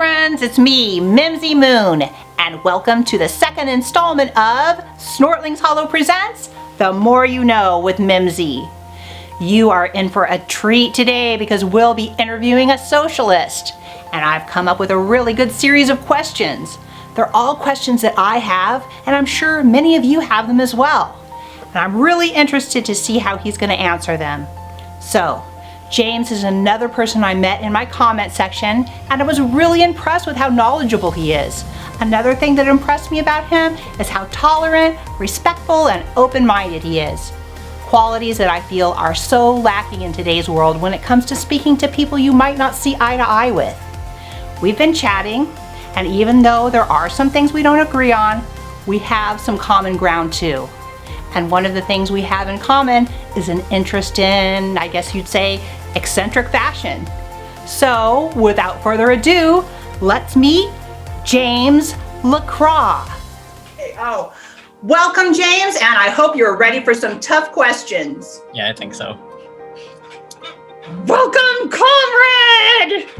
friends, it's me, Mimzi Moon, and welcome to the second installment of Snortlings Hollow Presents The More You Know with Mimzi. You are in for a treat today because we'll be interviewing a socialist, and I've come up with a really good series of questions. They're all questions that I have, and I'm sure many of you have them as well. And I'm really interested to see how he's going to answer them. So, James is another person I met in my comment section, and I was really impressed with how knowledgeable he is. Another thing that impressed me about him is how tolerant, respectful, and open-minded he is. Qualities that I feel are so lacking in today's world when it comes to speaking to people you might not see eye to eye with. We've been chatting, and even though there are some things we don't agree on, we have some common ground too. And one of the things we have in common is an interest in, I guess you'd say, eccentric fashion. So, without further ado, let's meet James LaCroix. Welcome, James, and I hope you're ready for some tough questions. Yeah, I think so. Welcome, comrade!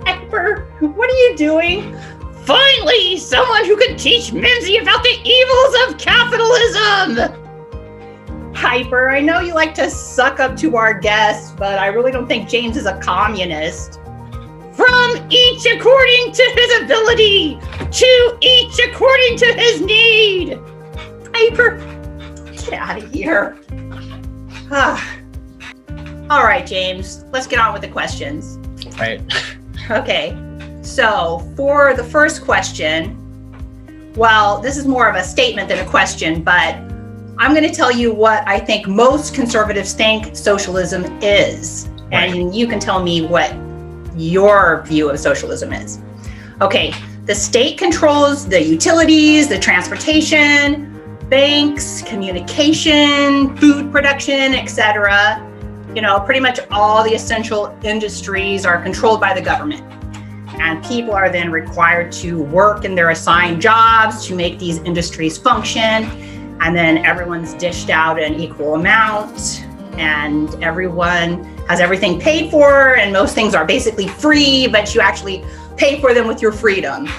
Hyper, what are you doing? Finally, someone who can teach Mimzi about the evils of capitalism! Hyper, I know you like to suck up to our guests, but I really don't think James is a communist. From each according to his ability, to each according to his need. Hyper, get out of here. All right, James, let's get on with the questions. Right. Okay, so for the first question, well, this is more of a statement than a question, but I'm going to tell you what I think most conservatives think socialism is. Right. And you can tell me what your view of socialism is. Okay, the state controls the utilities, the transportation, banks, communication, food production, etc. You know, pretty much all the essential industries are controlled by the government. And people are then required to work in their assigned jobs to make these industries function. And then everyone's dished out an equal amount, and everyone has everything paid for, and most things are basically free, but you actually pay for them with your freedom.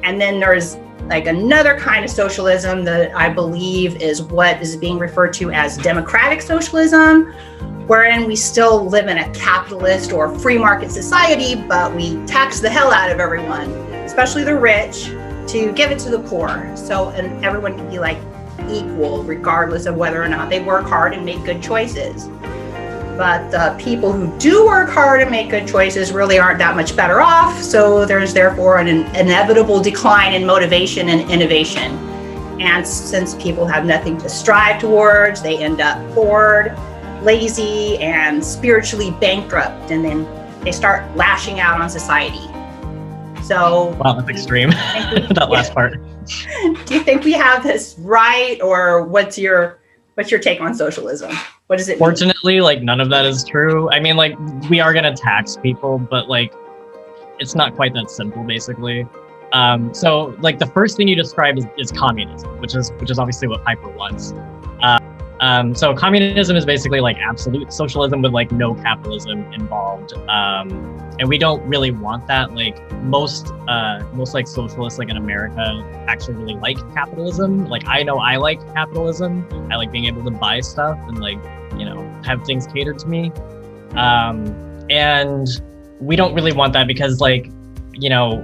And then there's like another kind of socialism that I believe is what is being referred to as democratic socialism, wherein we still live in a capitalist or free market society, but we tax the hell out of everyone, especially the rich, to give it to the poor. So, and everyone can be like equal regardless of whether or not they work hard and make good choices. But the people who do work hard and make good choices really aren't that much better off, so there's therefore an inevitable decline in motivation and innovation. And since people have nothing to strive towards, they end up bored, lazy, and spiritually bankrupt, and then they start lashing out on society. So, wow, that's extreme. That last part. Do you think we have this right, or what's your take on socialism? What does it mean? Fortunately, like none of that is true. I mean, like we are gonna tax people, but like it's not quite that simple, basically. So like the first thing you described is communism, which is obviously what Hyper wants. So communism is basically like absolute socialism with like no capitalism involved. And we don't really want that. Like most like socialists like in America actually really like capitalism. Like I know I like capitalism. I like being able to buy stuff and like, you know, have things catered to me. And we don't really want that because like, you know,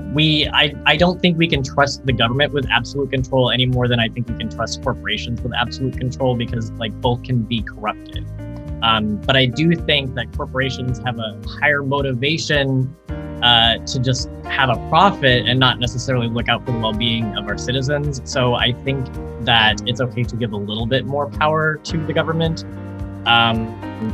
I don't think we can trust the government with absolute control any more than I think we can trust corporations with absolute control, because like both can be corrupted. But I do think that corporations have a higher motivation to just have a profit and not necessarily look out for the well-being of our citizens. So I think that it's okay to give a little bit more power to the government.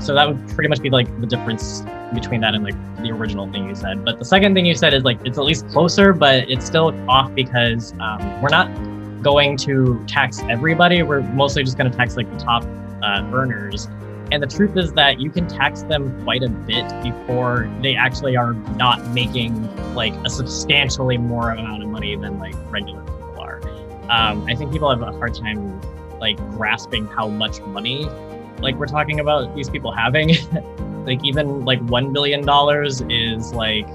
So that would pretty much be like the difference between that and like the original thing you said. But the second thing you said is like it's at least closer, but it's still off because we're not going to tax everybody. We're mostly just going to tax like the top earners. And the truth is that you can tax them quite a bit before they actually are not making like a substantially more amount of money than like regular people are. I think people have a hard time like grasping how much money like we're talking about these people having. Like even like $1 billion is like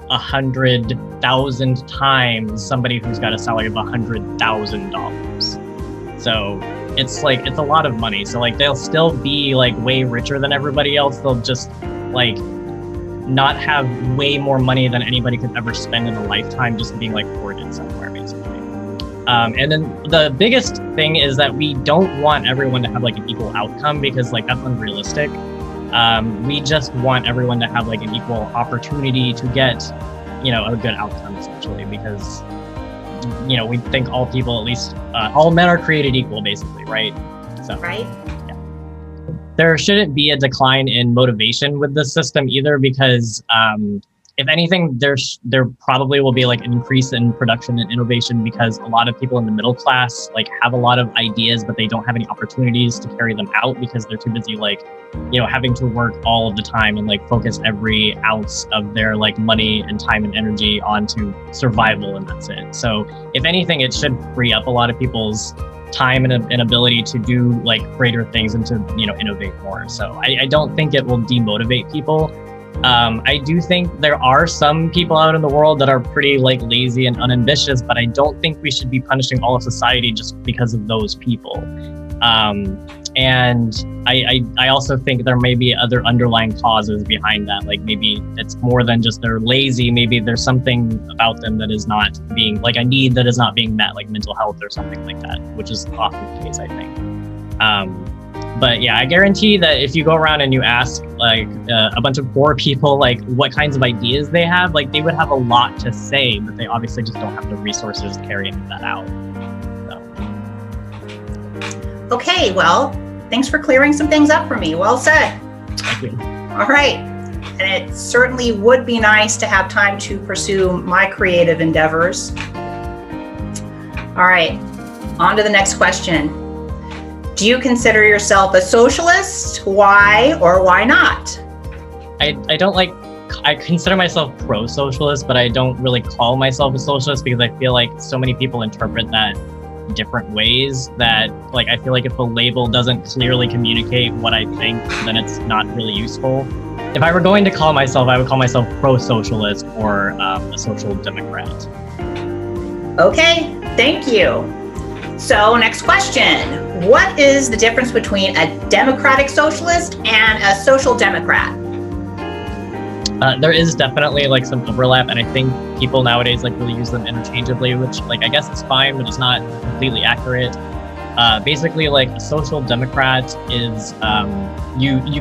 100,000 times somebody who's got a salary of $100,000. So it's like, it's a lot of money. So like, they'll still be like way richer than everybody else. They'll just like not have way more money than anybody could ever spend in a lifetime, just being like hoarded somewhere, basically. And then the biggest thing is that we don't want everyone to have like an equal outcome, because like that's unrealistic. We just want everyone to have like an equal opportunity to get, you know, a good outcome, essentially, because, you know, we think all people, at least all men are created equal, basically, right? So, Right. Yeah. There shouldn't be a decline in motivation with this system either, because if anything, there probably will be like an increase in production and innovation, because a lot of people in the middle class like have a lot of ideas, but they don't have any opportunities to carry them out because they're too busy like, you know, having to work all of the time and like focus every ounce of their like money and time and energy onto survival, and that's it. So if anything, it should free up a lot of people's time and ability to do like greater things and to, you know, innovate more. So I don't think it will demotivate people. I do think there are some people out in the world that are pretty like lazy and unambitious, but I don't think we should be punishing all of society just because of those people. And I also think there may be other underlying causes behind that. Like maybe it's more than just they're lazy. Maybe there's something about them that is not being like a need that is not being met, like mental health or something like that, which is often the case, I think. But yeah, I guarantee that if you go around and you ask like a bunch of poor people like what kinds of ideas they have, like they would have a lot to say, but they obviously just don't have the resources to carry any of that out. So. Okay, well, thanks for clearing some things up for me. Well said. Thank you. All right. And it certainly would be nice to have time to pursue my creative endeavors. All right, on to the next question. Do you consider yourself a socialist? Why or why not? I consider myself pro-socialist, but I don't really call myself a socialist because I feel like so many people interpret that different ways that like I feel like if the label doesn't clearly communicate what I think, then it's not really useful. If I were going to call myself, I would call myself pro-socialist or a social democrat. Okay, thank you. So next question. What is the difference between a democratic socialist and a social democrat? There is definitely like some overlap, and I think people nowadays like really use them interchangeably, which like I guess it's fine, but it's not completely accurate. Basically, like a social democrat is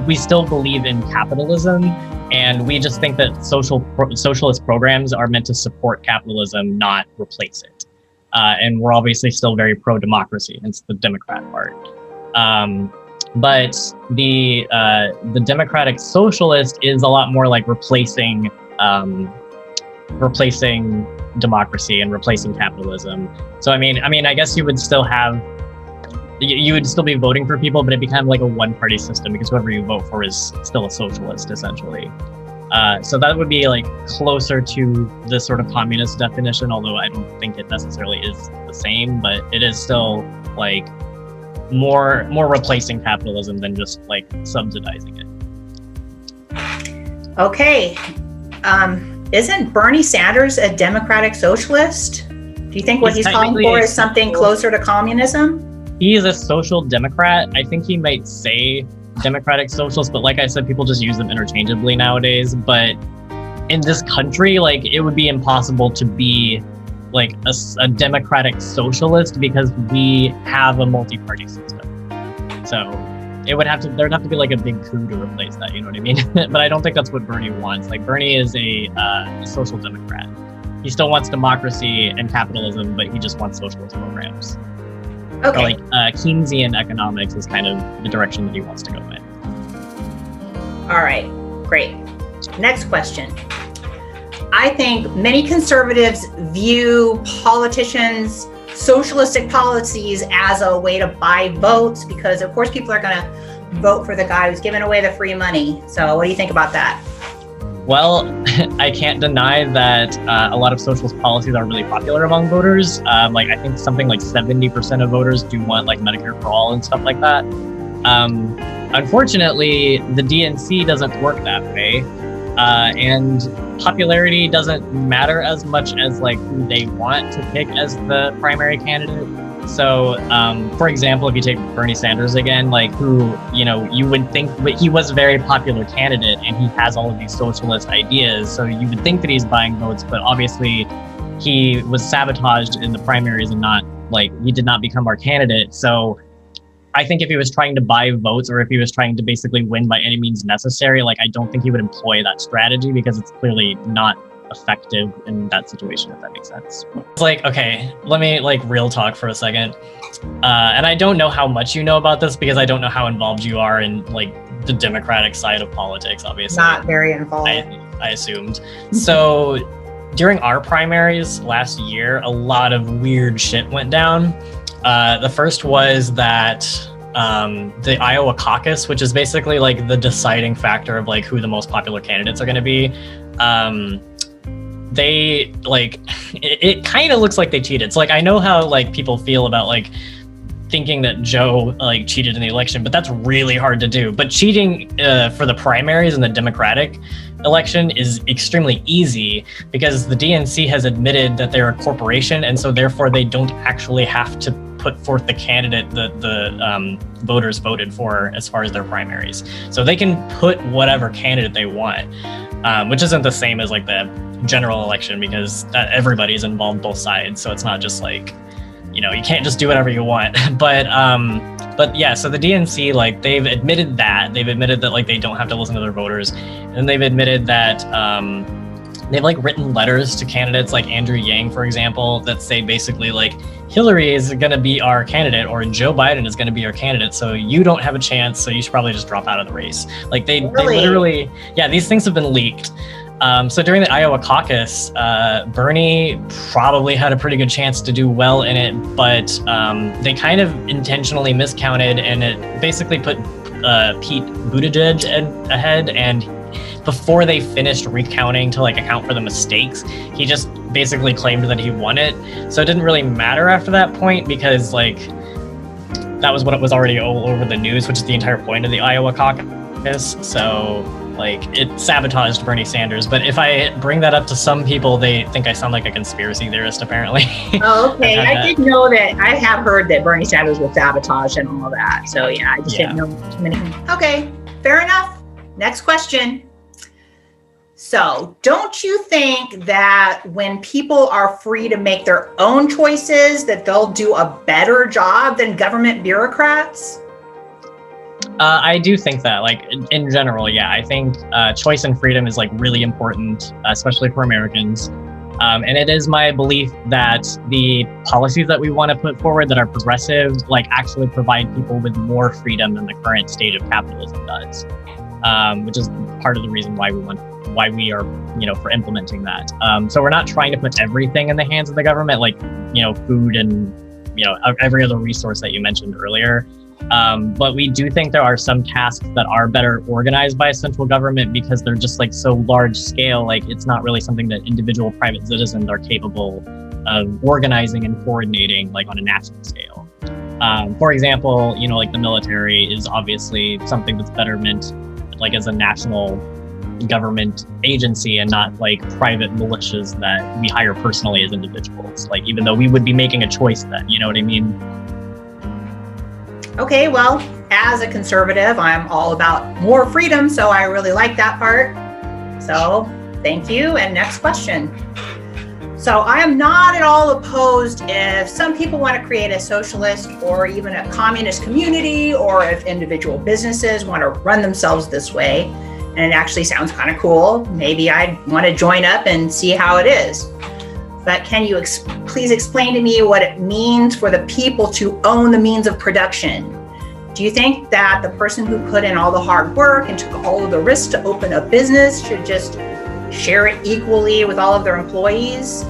we still believe in capitalism, and we just think that socialist programs are meant to support capitalism, not replace it. And we're obviously still very pro-democracy. It's the Democrat part. But the democratic socialist is a lot more like replacing democracy and replacing capitalism. So I mean, I guess you would still be voting for people, but it became like a one-party system because whoever you vote for is still a socialist, essentially. So that would be like closer to the sort of communist definition, although I don't think it necessarily is the same, but it is still like more replacing capitalism than just like subsidizing it. Okay. Isn't Bernie Sanders a democratic socialist? Do you think what he's calling for is something closer to communism? He is a social democrat. I think he might say democratic socialist, but like I said, people just use them interchangeably nowadays. But in this country, like it would be impossible to be like a democratic socialist because we have a multi-party system. So there'd have to be like a big coup to replace that, you know what I mean? But I don't think that's what Bernie wants. Like Bernie is a social democrat. He still wants democracy and capitalism, but he just wants socialist programs. Okay. So like Keynesian economics is kind of the direction that he wants to go in. All right, great. Next question. I think many conservatives view politicians' socialistic policies as a way to buy votes because, of course, people are going to vote for the guy who's giving away the free money. So what do you think about that? Well, I can't deny that a lot of socialist policies are really popular among voters. Like I think something like 70% of voters do want like Medicare for all and stuff like that. Unfortunately, the DNC doesn't work that way. And popularity doesn't matter as much as like who they want to pick as the primary candidate. So, for example, if you take Bernie Sanders again, like who, you would think he was a very popular candidate and he has all of these socialist ideas. So you would think that he's buying votes, but obviously he was sabotaged in the primaries and he did not become our candidate. So I think if he was trying to buy votes or if he was trying to basically win by any means necessary, I don't think he would employ that strategy because it's clearly not effective in that situation, if that makes sense. It's okay, let me real talk for a second. And I don't know how much you know about this because I don't know how involved you are in the Democratic side of politics, obviously. Not very involved. I assumed. So during our primaries last year, a lot of weird shit went down. The first was that the Iowa Caucus, which is basically the deciding factor of who the most popular candidates are going to be, they it kind of looks like they cheated. So I know how people feel about thinking that Joe cheated in the election, but that's really hard to do. But cheating for the primaries in the Democratic election is extremely easy because the DNC has admitted that they're a corporation, and so therefore they don't actually have to put forth the candidate that the voters voted for as far as their primaries. So they can put whatever candidate they want, which isn't the same as the general election because everybody's involved both sides. So it's not just you can't just do whatever you want. But yeah, so the DNC, they've admitted that. They've admitted that they don't have to listen to their voters. And they've admitted that they've written letters to candidates like Andrew Yang, for example, that say basically Hillary is going to be our candidate or Joe Biden is going to be our candidate. So you don't have a chance. So you should probably just drop out of the race. They literally, yeah, these things have been leaked. So during the Iowa caucus, Bernie probably had a pretty good chance to do well in it, but they kind of intentionally miscounted, and it basically put Pete Buttigieg ahead. And before they finished recounting to account for the mistakes, he just basically claimed that he won it. So it didn't really matter after that point because that was what it was already all over the news, which is the entire point of the Iowa caucus. So it sabotaged Bernie Sanders. But if I bring that up to some people, they think I sound like a conspiracy theorist, apparently. Oh, okay. I did know that. I have heard that Bernie Sanders was sabotaged and all that. So yeah, I just didn't know too many. Okay, fair enough. Next question. So don't you think that when people are free to make their own choices, that they'll do a better job than government bureaucrats? I do think that, in general, yeah, I think choice and freedom is really important, especially for Americans. And it is my belief that the policies that we want to put forward that are progressive, actually provide people with more freedom than the current stage of capitalism does, which is part of the reason why we are, for implementing that. So we're not trying to put everything in the hands of the government, food and, every other resource that you mentioned earlier. But we do think there are some tasks that are better organized by a central government because they're just so large scale. It's not really something that individual private citizens are capable of organizing and coordinating on a national scale. For example, the military is obviously something that's better meant as a national government agency and not private militias that we hire personally as individuals. Even though we would be making a choice then, you know what I mean? Okay, well, as a conservative, I'm all about more freedom, so I really like that part. So thank you. And next question. So I am not at all opposed if some people want to create a socialist or even a communist community, or if individual businesses want to run themselves this way. And it actually sounds kind of cool. Maybe I'd want to join up and see how it is. But can you please explain to me what it means for the people to own the means of production? Do you think that the person who put in all the hard work and took all of the risks to open a business should just share it equally with all of their employees?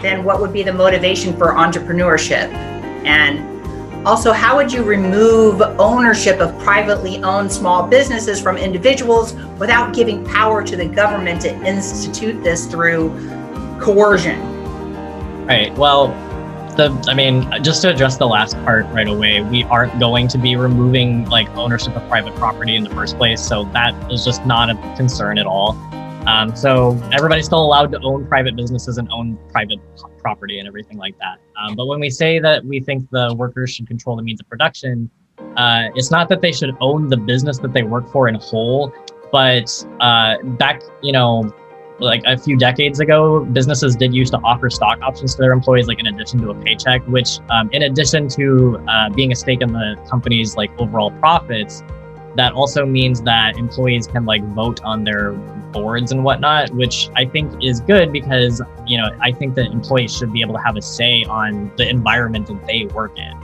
Then what would be the motivation for entrepreneurship? And also, how would you remove ownership of privately owned small businesses from individuals without giving power to the government to institute this through coercion? Right. Well, just to address the last part right away, we aren't going to be removing ownership of private property in the first place. So that is just not a concern at all. So everybody's still allowed to own private businesses and own private property and everything like that. But when we say that we think the workers should control the means of production, it's not that they should own the business that they work for in whole, but back, like a few decades ago, businesses did used to offer stock options to their employees, like in addition to a paycheck, which in addition to being a stake in the company's like overall profits, that also means that employees can like vote on their boards and whatnot, which I think is good because, I think that employees should be able to have a say on the environment that they work in.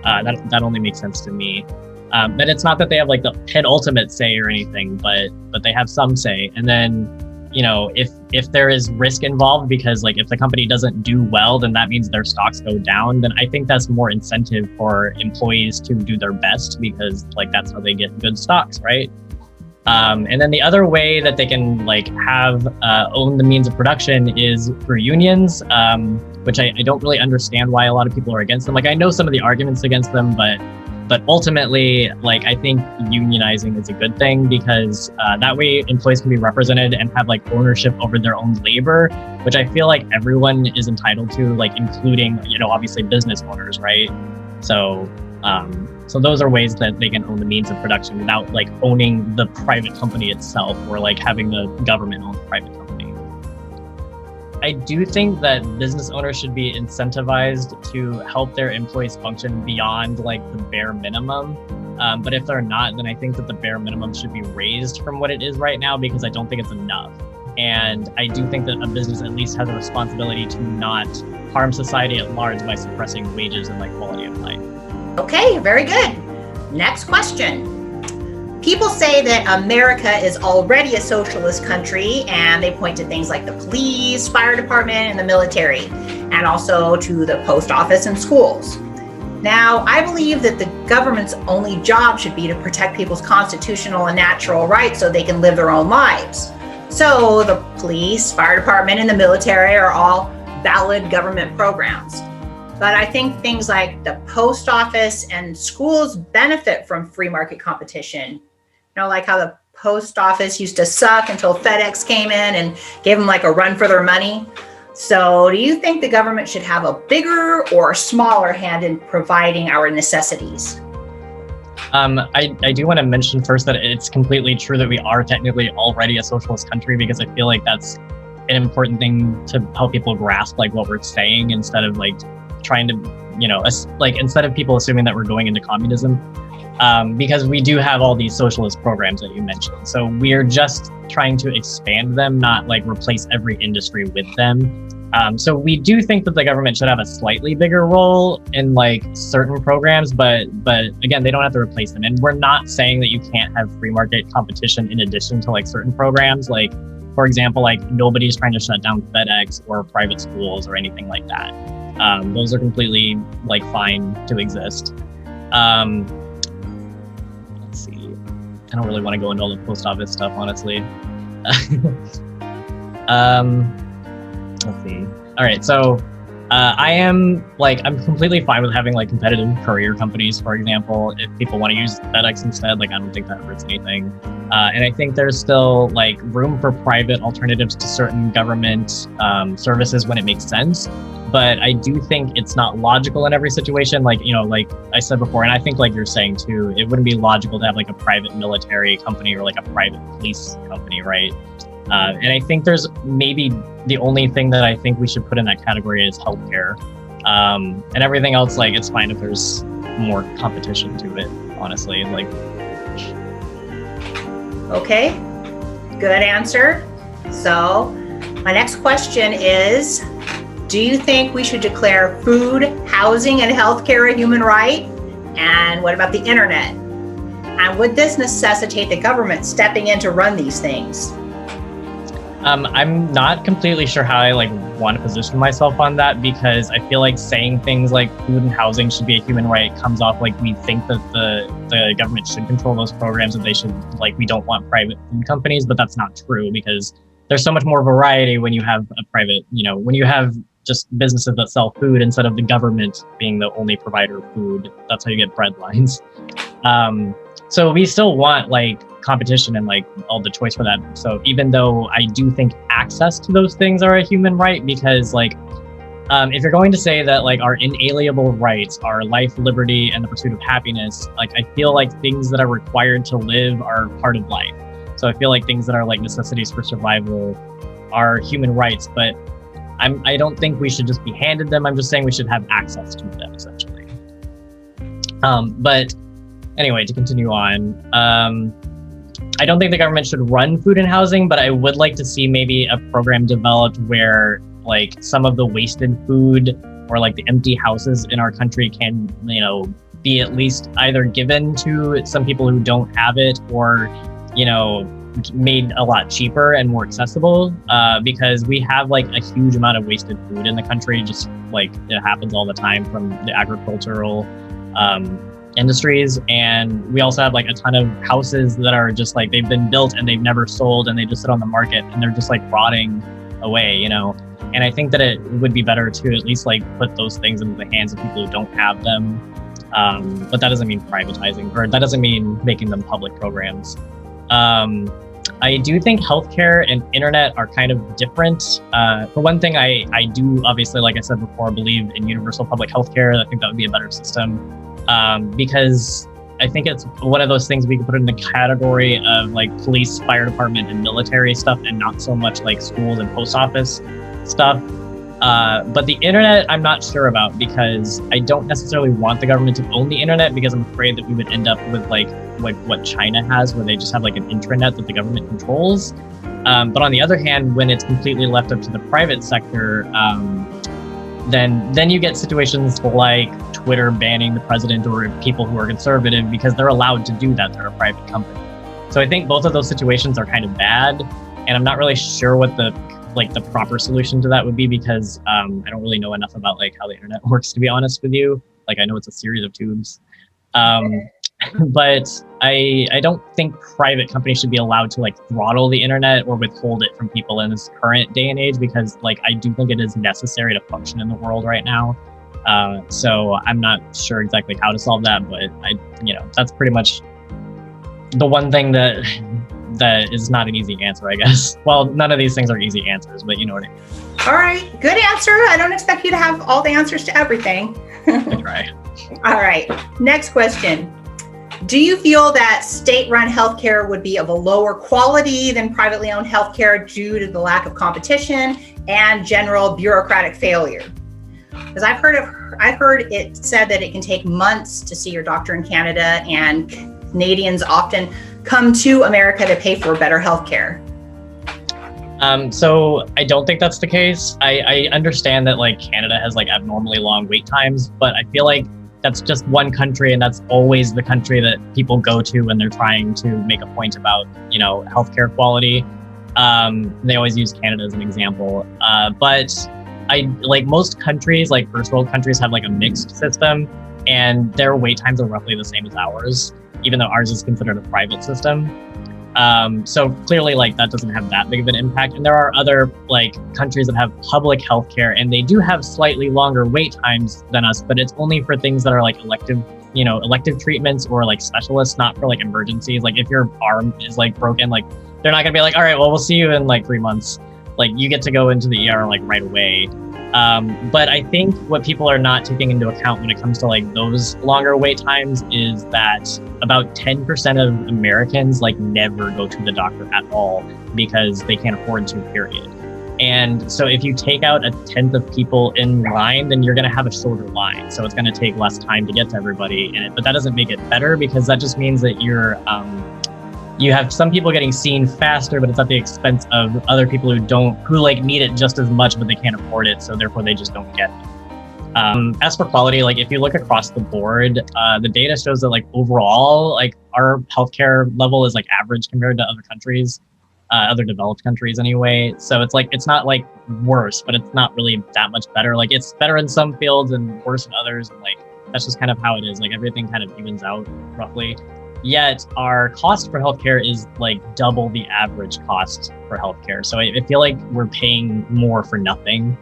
That only makes sense to me. But it's not that they have like the penultimate say or anything, but they have some say. And then, if there is risk involved, because like if the company doesn't do well, then that means their stocks go down. Then I think that's more incentive for employees to do their best, because like that's how they get good stocks, right? And then the other way that they can like have own the means of production is through unions, which I don't really understand why a lot of people are against them. Like I know some of the arguments against them, but ultimately, like I think unionizing is a good thing, because that way employees can be represented and have like ownership over their own labor, which I feel like everyone is entitled to, like including, obviously business owners, right? So those are ways that they can own the means of production without like owning the private company itself, or like having the government own the private company. I do think that business owners should be incentivized to help their employees function beyond like the bare minimum. But if they're not, then I think that the bare minimum should be raised from what it is right now, because I don't think it's enough. And I do think that a business at least has a responsibility to not harm society at large by suppressing wages and like quality of life. Okay, very good. Next question. People say that America is already a socialist country, and they point to things like the police, fire department, and the military, and also to the post office and schools. Now, I believe that the government's only job should be to protect people's constitutional and natural rights so they can live their own lives. So the police, fire department, and the military are all valid government programs. But I think things like the post office and schools benefit from free market competition. Like how the post office used to suck until FedEx came in and gave them like a run for their money. So do you think the government should have a bigger or smaller hand in providing our necessities? I do want to mention first that it's completely true that we are technically already a socialist country, because I feel like that's an important thing to help people grasp like what we're saying, instead of like trying to, instead of people assuming that we're going into communism. Because we do have all these socialist programs that you mentioned. So we're just trying to expand them, not like replace every industry with them. So we do think that the government should have a slightly bigger role in like certain programs, but again, they don't have to replace them. And we're not saying that you can't have free market competition in addition to like certain programs. Like, for example, like nobody's trying to shut down FedEx or private schools or anything like that. Those are completely like fine to exist. I don't really want to go into all the post office stuff, honestly. Let's see. All right, so I'm completely fine with having like competitive courier companies, for example. If people want to use FedEx instead, like I don't think that hurts anything. And I think there's still like room for private alternatives to certain government services when it makes sense. But I do think it's not logical in every situation. Like I said before, and I think like you're saying too, it wouldn't be logical to have like a private military company or like a private police company, right? And I think there's maybe the only thing that I think we should put in that category is healthcare. And everything else, like it's fine if there's more competition to it, honestly. Like. Okay, good answer. So my next question is, do you think we should declare food, housing, and healthcare a human right? And what about the internet? And would this necessitate the government stepping in to run these things? I'm not completely sure how I want to position myself on that, because I feel like saying things like food and housing should be a human right comes off like we think that the government should control those programs, and they should, we don't want private food companies, but that's not true, because there's so much more variety when you have a private, when you have just businesses that sell food instead of the government being the only provider of food. That's how you get bread lines. So we still want competition and like all the choice for that. So even though I do think access to those things are a human right, because like if you're going to say that like our inalienable rights are life, liberty, and the pursuit of happiness, like I feel like things that are required to live are part of life. So I feel like things that are like necessities for survival are human rights, but I don't think we should just be handed them. I'm just saying we should have access to them, essentially. But anyway, to continue on, I don't think the government should run food and housing, but I would like to see maybe a program developed where like some of the wasted food or like the empty houses in our country can, you know, be at least either given to some people who don't have it, or, you know, made a lot cheaper and more accessible, because we have like a huge amount of wasted food in the country, just like it happens all the time from the agricultural industries. And we also have like a ton of houses that are just like, they've been built and they've never sold, and they just sit on the market and they're just like rotting away, you know. And I think that it would be better to at least like put those things into the hands of people who don't have them. But that doesn't mean privatizing, or that doesn't mean making them public programs. I do think healthcare and internet are kind of different. For one thing, I do obviously, like I said before, believe in universal public healthcare. I think that would be a better system, because I think it's one of those things we can put in the category of like police, fire department, and military stuff, and not so much like schools and post office stuff. But the internet, I'm not sure about, because I don't necessarily want the government to own the internet, because I'm afraid that we would end up with like what China has, where they just have like an intranet that the government controls. But on the other hand, when it's completely left up to the private sector, then you get situations like Twitter banning the president or people who are conservative, because they're allowed to do that. They're a private company. So I think both of those situations are kind of bad, and I'm not really sure what the proper solution to that would be, because I don't really know enough about like how the internet works, to be honest with you. Like, I know it's a series of tubes. But I don't think private companies should be allowed to like throttle the internet or withhold it from people in this current day and age, because like I do think it is necessary to function in the world right now. So I'm not sure exactly how to solve that, but that's pretty much the one thing that is not an easy answer, I guess. Well, none of these things are easy answers, but you know what I mean. All right, good answer. I don't expect you to have all the answers to everything. I try. All right, next question. Do you feel that state-run healthcare would be of a lower quality than privately owned healthcare due to the lack of competition and general bureaucratic failure? Because I've heard it said that it can take months to see your doctor in Canada, and Canadians often come to America to pay for better healthcare. So I don't think that's the case. I understand that like Canada has like abnormally long wait times, but I feel like that's just one country, and that's always the country that people go to when they're trying to make a point about, healthcare quality. They always use Canada as an example. But I like most countries, like first world countries, have like a mixed system, and their wait times are roughly the same as ours, even though ours is considered a private system. So clearly like that doesn't have that big of an impact. And there are other like countries that have public healthcare, and they do have slightly longer wait times than us, but it's only for things that are like elective treatments or like specialists, not for like emergencies. Like if your arm is like broken, like they're not gonna be like, all right, well, we'll see you in like 3 months. Like you get to go into the ER like right away. But I think what people are not taking into account when it comes to like those longer wait times is that about 10% of Americans like never go to the doctor at all because they can't afford to, period. And so if you take out a tenth of people in line, then you're going to have a shorter line. So it's going to take less time to get to everybody. But that doesn't make it better, because that just means that you have some people getting seen faster, but it's at the expense of other people who like need it just as much, but they can't afford it. So therefore they just don't get it. As for quality, like if you look across the board, the data shows that like overall, like our healthcare level is like average compared to other countries, other developed countries anyway. So it's like, it's not like worse, but it's not really that much better. Like it's better in some fields and worse in others. And like, that's just kind of how it is. Like everything kind of evens out roughly. Yet our cost for healthcare is like double the average cost for healthcare. So I feel like we're paying more for nothing.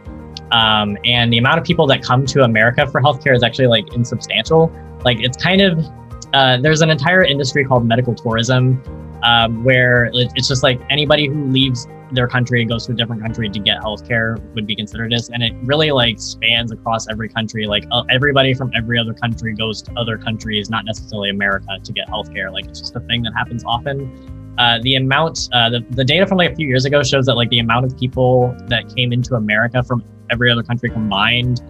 And the amount of people that come to America for healthcare is actually like insubstantial. Like it's kind of, there's an entire industry called medical tourism, where it's just like anybody who leaves their country and goes to a different country to get healthcare would be considered this. And it really like spans across every country. Like everybody from every other country goes to other countries, not necessarily America, to get healthcare. Like it's just a thing that happens often. The amount, the data from like a few years ago shows that like the amount of people that came into America from every other country combined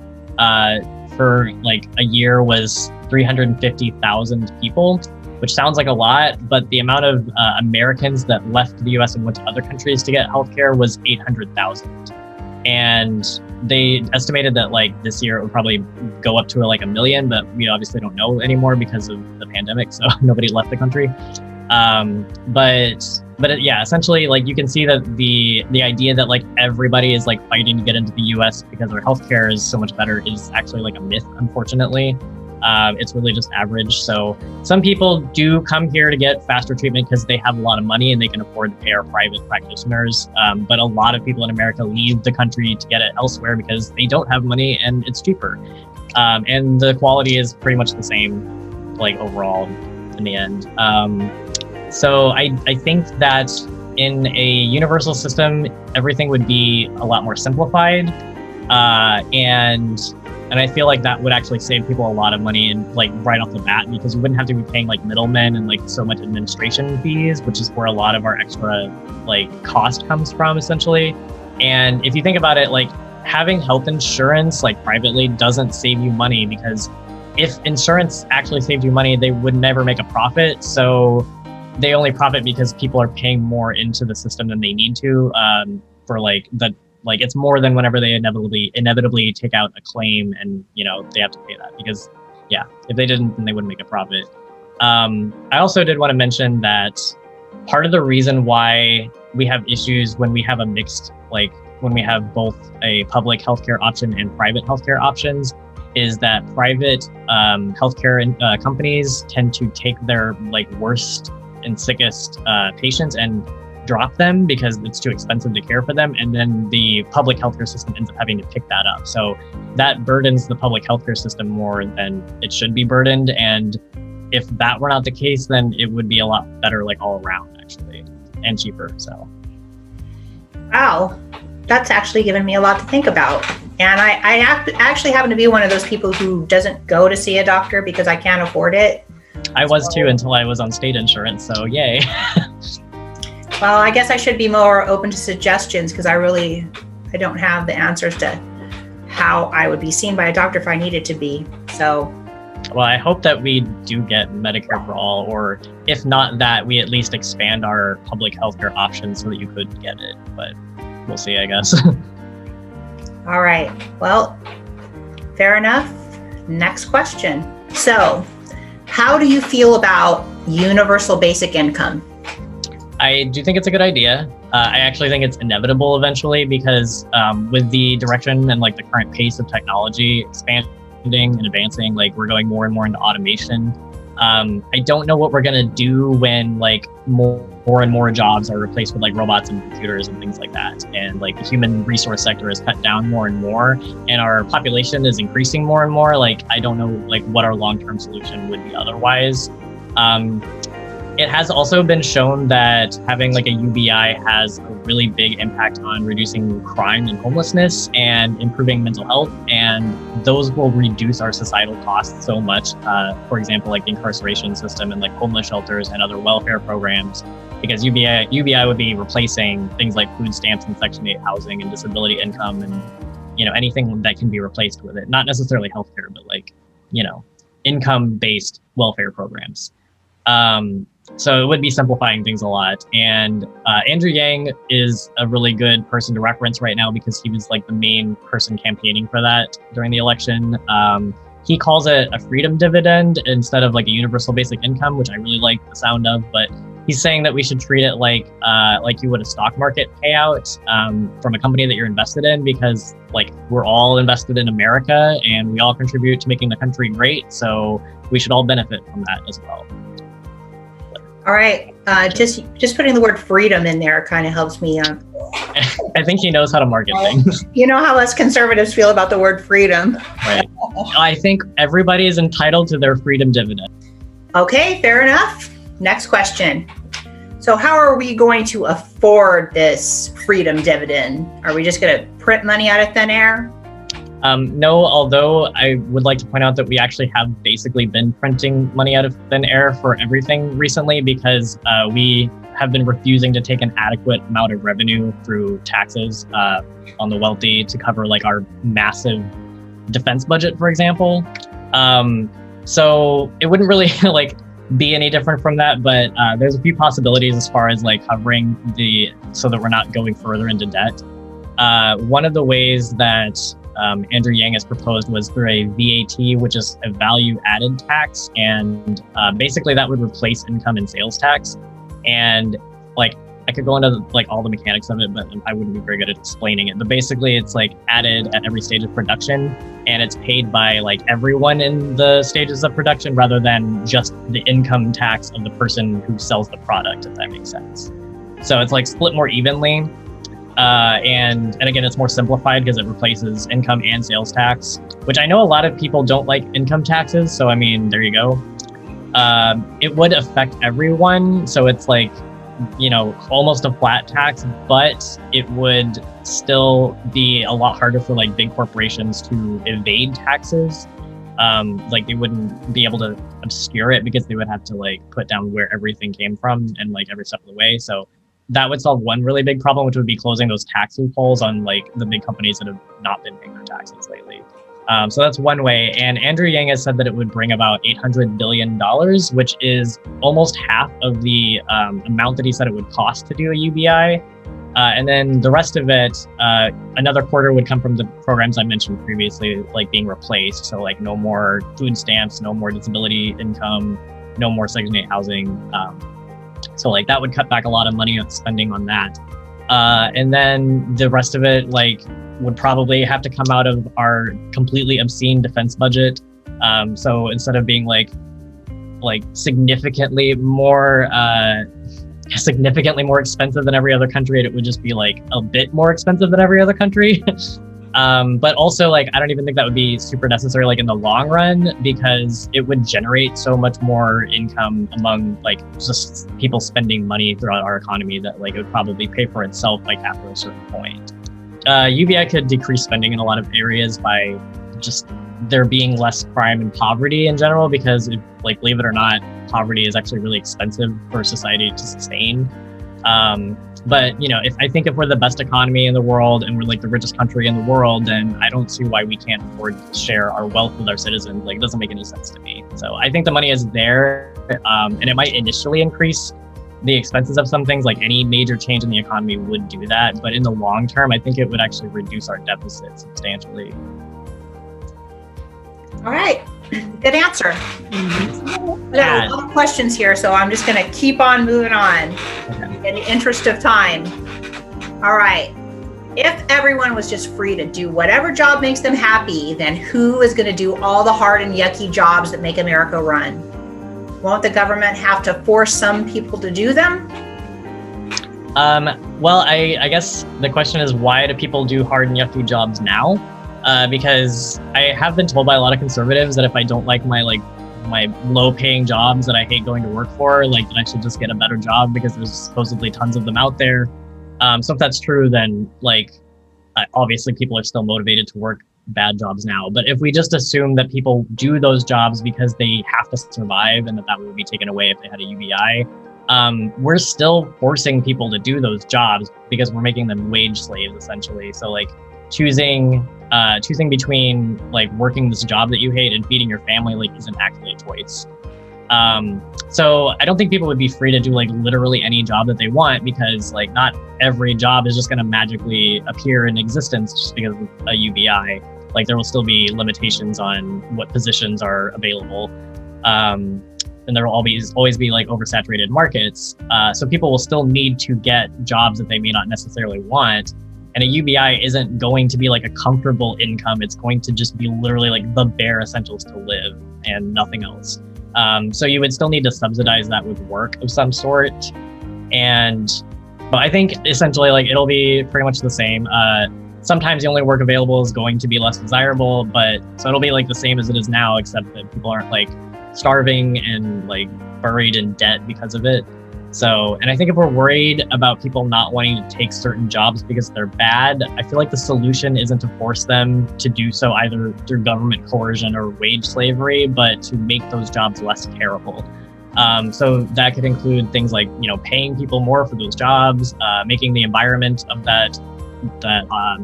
for like a year was 350,000 people, which sounds like a lot, but the amount of Americans that left the US and went to other countries to get healthcare was 800,000. And they estimated that like this year it would probably go up to like 1 million, but we obviously don't know anymore because of the pandemic, so nobody left the country. Yeah, essentially, like you can see that the idea that like everybody is like fighting to get into the US because their healthcare is so much better is actually like a myth, unfortunately. It's really just average. So some people do come here to get faster treatment because they have a lot of money and they can afford to pay our private practitioners. But a lot of people in America leave the country to get it elsewhere because they don't have money and it's cheaper. And the quality is pretty much the same, like overall in the end. So I think that in a universal system, everything would be a lot more simplified. And I feel like that would actually save people a lot of money and like right off the bat, because you wouldn't have to be paying like middlemen and like so much administration fees, which is where a lot of our extra like cost comes from essentially. And if you think about it, like having health insurance like privately doesn't save you money, because if insurance actually saved you money, they would never make a profit. So they only profit because people are paying more into the system than they need to for like it's more than whenever they inevitably take out a claim and, you know, they have to pay that, because yeah, if they didn't, then they wouldn't make a profit. I also did want to mention that part of the reason why we have issues when we have a mixed, like when we have both a public healthcare option and private healthcare options, is that private healthcare companies tend to take their like worst and sickest patients and drop them because it's too expensive to care for them, and then the public healthcare system ends up having to pick that up. So that burdens the public healthcare system more than it should be burdened. And if that were not the case, then it would be a lot better, like all around actually, and cheaper. So wow, that's actually given me a lot to think about. And I actually happen to be one of those people who doesn't go to see a doctor because I can't afford it. I was too, until I was on state insurance, so yay. Well, I guess I should be more open to suggestions, because I don't have the answers to how I would be seen by a doctor if I needed to be. So, well, I hope that we do get Medicare for all, or if not that, we at least expand our public healthcare options so that you could get it. But we'll see, I guess. All right. Well, fair enough. Next question. So, how do you feel about universal basic income? I do think it's a good idea. I actually think it's inevitable eventually, because with the direction and like the current pace of technology expanding and advancing, like we're going more and more into automation. I don't know what we're gonna do when like more and more jobs are replaced with like robots and computers and things like that, and like the human resource sector is cut down more and more, and our population is increasing more and more. Like I don't know like what our long-term solution would be otherwise. It has also been shown that having like a UBI has a really big impact on reducing crime and homelessness and improving mental health, and those will reduce our societal costs so much. For example, like the incarceration system and like homeless shelters and other welfare programs, because UBI would be replacing things like food stamps and Section 8 housing and disability income and, you know, anything that can be replaced with it. Not necessarily healthcare, but like, you know, income-based welfare programs. So it would be simplifying things a lot. And Andrew Yang is a really good person to reference right now, because he was like the main person campaigning for that during the election. He calls it a freedom dividend instead of like a universal basic income, which I really like the sound of. But he's saying that we should treat it like you would a stock market payout from a company that you're invested in, because like we're all invested in America and we all contribute to making the country great. So we should all benefit from that as well. All right. Just putting the word freedom in there kind of helps me. I think he knows how to market things. You know how us conservatives feel about the word freedom. Right. I think everybody is entitled to their freedom dividend. Okay, fair enough. Next question. So how are we going to afford this freedom dividend? Are we just going to print money out of thin air? No, although I would like to point out that we actually have basically been printing money out of thin air for everything recently because we have been refusing to take an adequate amount of revenue through taxes on the wealthy to cover like our massive defense budget, for example. So it wouldn't really like be any different from that, but there's a few possibilities as far as like covering so that we're not going further into debt. One of the ways that Andrew Yang has proposed was through a VAT, which is a value added tax. And basically that would replace income and sales tax. And like, I could go into like all the mechanics of it, but I wouldn't be very good at explaining it. But basically it's like added at every stage of production, and it's paid by like everyone in the stages of production rather than just the income tax of the person who sells the product, if that makes sense. So it's like split more evenly. And again, it's more simplified because it replaces income and sales tax, which I know a lot of people don't like income taxes. So, I mean, there you go. It would affect everyone. So it's like, you know, almost a flat tax, but it would still be a lot harder for like big corporations to evade taxes. Like they wouldn't be able to obscure it because they would have to like put down where everything came from and like every step of the way. So that would solve one really big problem, which would be closing those tax loopholes on like the big companies that have not been paying their taxes lately. So that's one way. And Andrew Yang has said that it would bring about $800 billion, which is almost half of the amount that he said it would cost to do a UBI. And then the rest of it, another quarter would come from the programs I mentioned previously, like being replaced. So like no more food stamps, no more disability income, no more Section 8 housing. So like that would cut back a lot of money on spending on that. And then the rest of it like would probably have to come out of our completely obscene defense budget. So instead of being like significantly more expensive than every other country, it would just be like a bit more expensive than every other country. But also like, I don't even think that would be super necessary like in the long run, because it would generate so much more income among like just people spending money throughout our economy that like it would probably pay for itself like after a certain point. UBI could decrease spending in a lot of areas by just there being less crime and poverty in general, because if, like, believe it or not, poverty is actually really expensive for society to sustain. But you know, I think if we're the best economy in the world and we're like the richest country in the world, then I don't see why we can't afford to share our wealth with our citizens. Like, it doesn't make any sense to me. So I think the money is there, and it might initially increase the expenses of some things. Like any major change in the economy would do that, but in the long term, I think it would actually reduce our deficit substantially. All right, good answer. Mm-hmm. We have a lot of questions here, so I'm just going to keep on moving on in the interest of time. All right. If everyone was just free to do whatever job makes them happy, then who is going to do all the hard and yucky jobs that make America run? Won't the government have to force some people to do them? Well, I guess the question is, why do people do hard and yucky jobs now? Because I have been told by a lot of conservatives that if I don't like my low-paying jobs that I hate going to work for, like, that I should just get a better job because there's supposedly tons of them out there. So if that's true, then like obviously people are still motivated to work bad jobs now. But if we just assume that people do those jobs because they have to survive and that would be taken away if they had a UBI, we're still forcing people to do those jobs because we're making them wage slaves essentially. So like choosing between like working this job that you hate and feeding your family like isn't actually a choice. So I don't think people would be free to do like literally any job that they want, because like not every job is just going to magically appear in existence just because of a UBI. Like there will still be limitations on what positions are available. And there will always be like oversaturated markets. So people will still need to get jobs that they may not necessarily want. And a UBI isn't going to be like a comfortable income. It's going to just be literally like the bare essentials to live and nothing else. So you would still need to subsidize that with work of some sort. But I think essentially like it'll be pretty much the same. Sometimes the only work available is going to be less desirable, but so it'll be like the same as it is now, except that people aren't like starving and like buried in debt because of it. So, and I think if we're worried about people not wanting to take certain jobs because they're bad, I feel like the solution isn't to force them to do so either through government coercion or wage slavery, but to make those jobs less terrible. So that could include things like, paying people more for those jobs, making the environment of that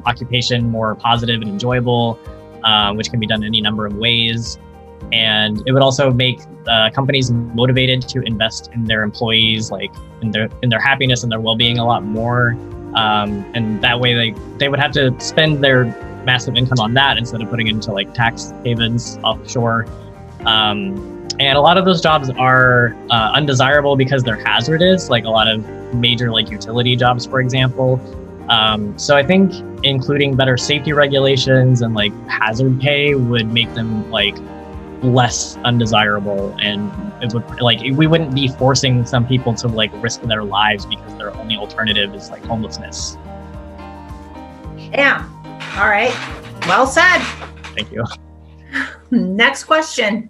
occupation more positive and enjoyable, which can be done any number of ways. And it would also make companies motivated to invest in their employees, like in their happiness and their well-being a lot more. And that way they would have to spend their massive income on that instead of putting it into like tax havens offshore. And a lot of those jobs are undesirable because they're hazardous, like a lot of major like utility jobs, for example. So I think including better safety regulations and like hazard pay would make them like less undesirable, and it would like we wouldn't be forcing some people to like risk their lives because their only alternative is like homelessness. Yeah. All right. Well said. Thank you. Next question.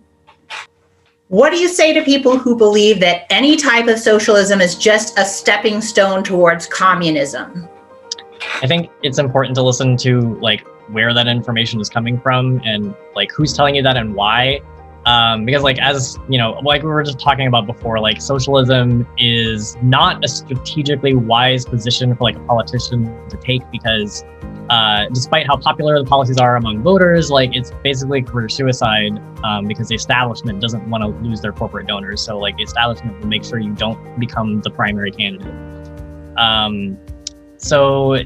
What do you say to people who believe that any type of socialism is just a stepping stone towards communism? I think it's important to listen to like where that information is coming from and like who's telling you that and why. Because like, as like we were just talking about before, like socialism is not a strategically wise position for like a politician to take, because despite how popular the policies are among voters, like it's basically career suicide, because the establishment doesn't want to lose their corporate donors. So like the establishment will make sure you don't become the primary candidate. So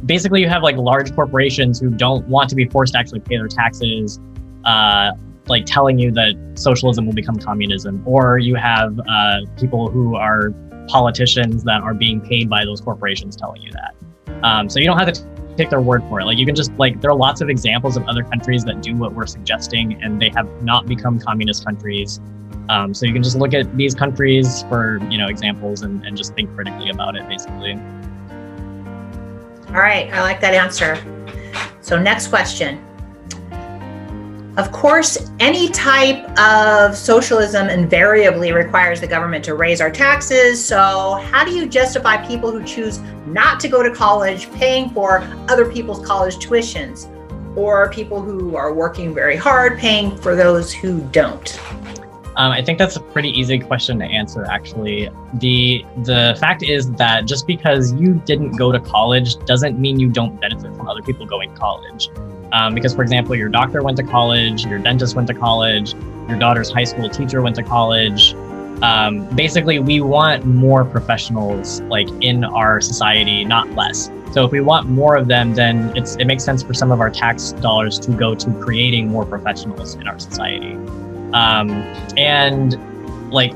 basically you have like large corporations who don't want to be forced to actually pay their taxes, like telling you that socialism will become communism, or you have people who are politicians that are being paid by those corporations telling you that. So you don't have to take their word for it. Like you can just like, there are lots of examples of other countries that do what we're suggesting and they have not become communist countries. So you can just look at these countries for, examples and just think critically about it, basically. All right, I like that answer. So next question. Of course, any type of socialism invariably requires the government to raise our taxes. So how do you justify people who choose not to go to college paying for other people's college tuitions, or people who are working very hard paying for those who don't? I think that's a pretty easy question to answer, actually. The fact is that just because you didn't go to college doesn't mean you don't benefit from other people going to college. Because, for example, your doctor went to college, your dentist went to college, your daughter's high school teacher went to college. Basically, we want more professionals like in our society, not less. So if we want more of them, then it makes sense for some of our tax dollars to go to creating more professionals in our society. And like,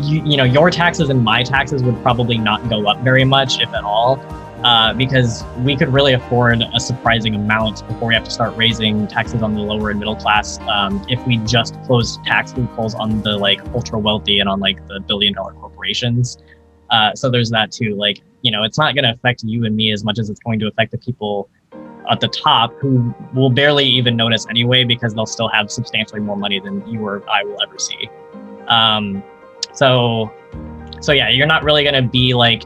your taxes and my taxes would probably not go up very much, if at all, because we could really afford a surprising amount before we have to start raising taxes on the lower and middle class, if we just close tax loopholes on the like ultra wealthy and on like the billion-dollar corporations. So there's that too. Like, it's not going to affect you and me as much as it's going to affect the people at the top, who will barely even notice anyway, because they'll still have substantially more money than you or I will ever see. So yeah, you're not really going to be like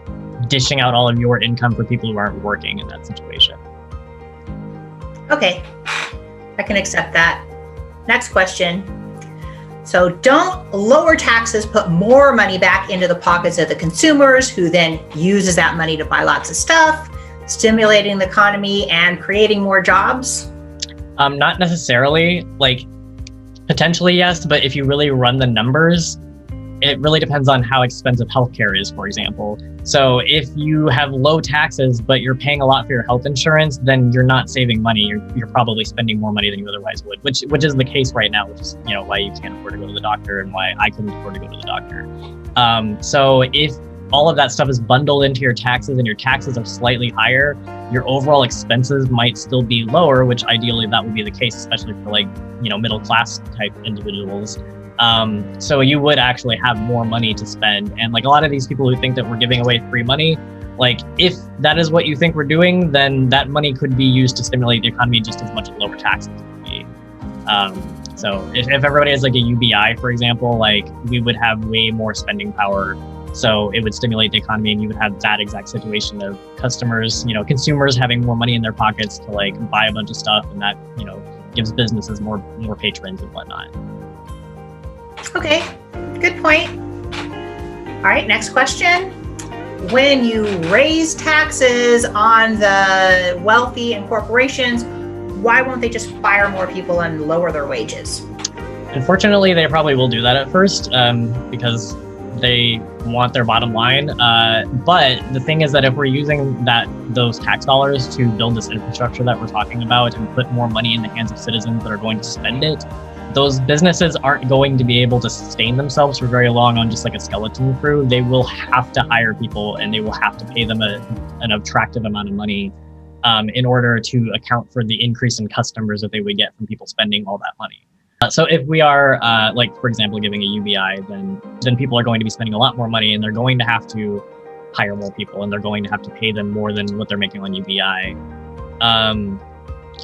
dishing out all of your income for people who aren't working in that situation. Okay, I can accept that. Next question. So don't lower taxes put more money back into the pockets of the consumers, who then uses that money to buy lots of stuff, stimulating the economy and creating more jobs? Not necessarily. Like, potentially yes, but if you really run the numbers, it really depends on how expensive healthcare is, for example. So if you have low taxes, but you're paying a lot for your health insurance, then you're not saving money. You're probably spending more money than you otherwise would, which is the case right now, which is why you can't afford to go to the doctor and why I couldn't afford to go to the doctor. So if all of that stuff is bundled into your taxes and your taxes are slightly higher, your overall expenses might still be lower, which ideally that would be the case, especially for like, middle class type individuals. So you would actually have more money to spend. And like a lot of these people who think that we're giving away free money, like if that is what you think we're doing, then that money could be used to stimulate the economy just as much as lower taxes would be. So if everybody has like a UBI, for example, like we would have way more spending power. So it would stimulate the economy, and you would have that exact situation of customers, consumers having more money in their pockets to like buy a bunch of stuff, and that, gives businesses more patrons and whatnot. Okay, good point. All right, next question. When you raise taxes on the wealthy and corporations, why won't they just fire more people and lower their wages? Unfortunately, they probably will do that at first because they want their bottom line. But the thing is that if we're using those tax dollars to build this infrastructure that we're talking about and put more money in the hands of citizens that are going to spend it, those businesses aren't going to be able to sustain themselves for very long on just like a skeleton crew. They will have to hire people, and they will have to pay them an attractive amount of money in order to account for the increase in customers that they would get from people spending all that money. So if we are, for example, giving a UBI, then people are going to be spending a lot more money, and they're going to have to hire more people, and they're going to have to pay them more than what they're making on UBI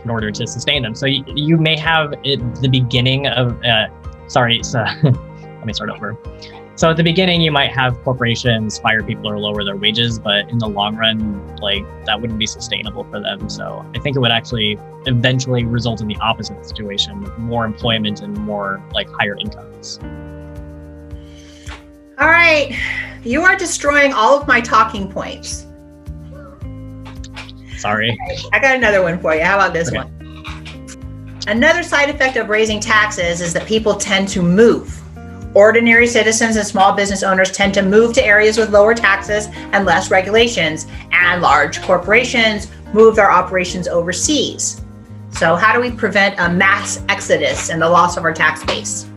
in order to sustain them. So you may have the beginning of, let me start over. So at the beginning, you might have corporations fire people or lower their wages, but in the long run, like that wouldn't be sustainable for them. So I think it would actually eventually result in the opposite situation, with more employment and more like higher incomes. All right, you are destroying all of my talking points. Sorry. I got another one for you. How about this one? Another side effect of raising taxes is that people tend to move. Ordinary citizens and small business owners tend to move to areas with lower taxes and less regulations, and large corporations move their operations overseas. So how do we prevent a mass exodus and the loss of our tax base?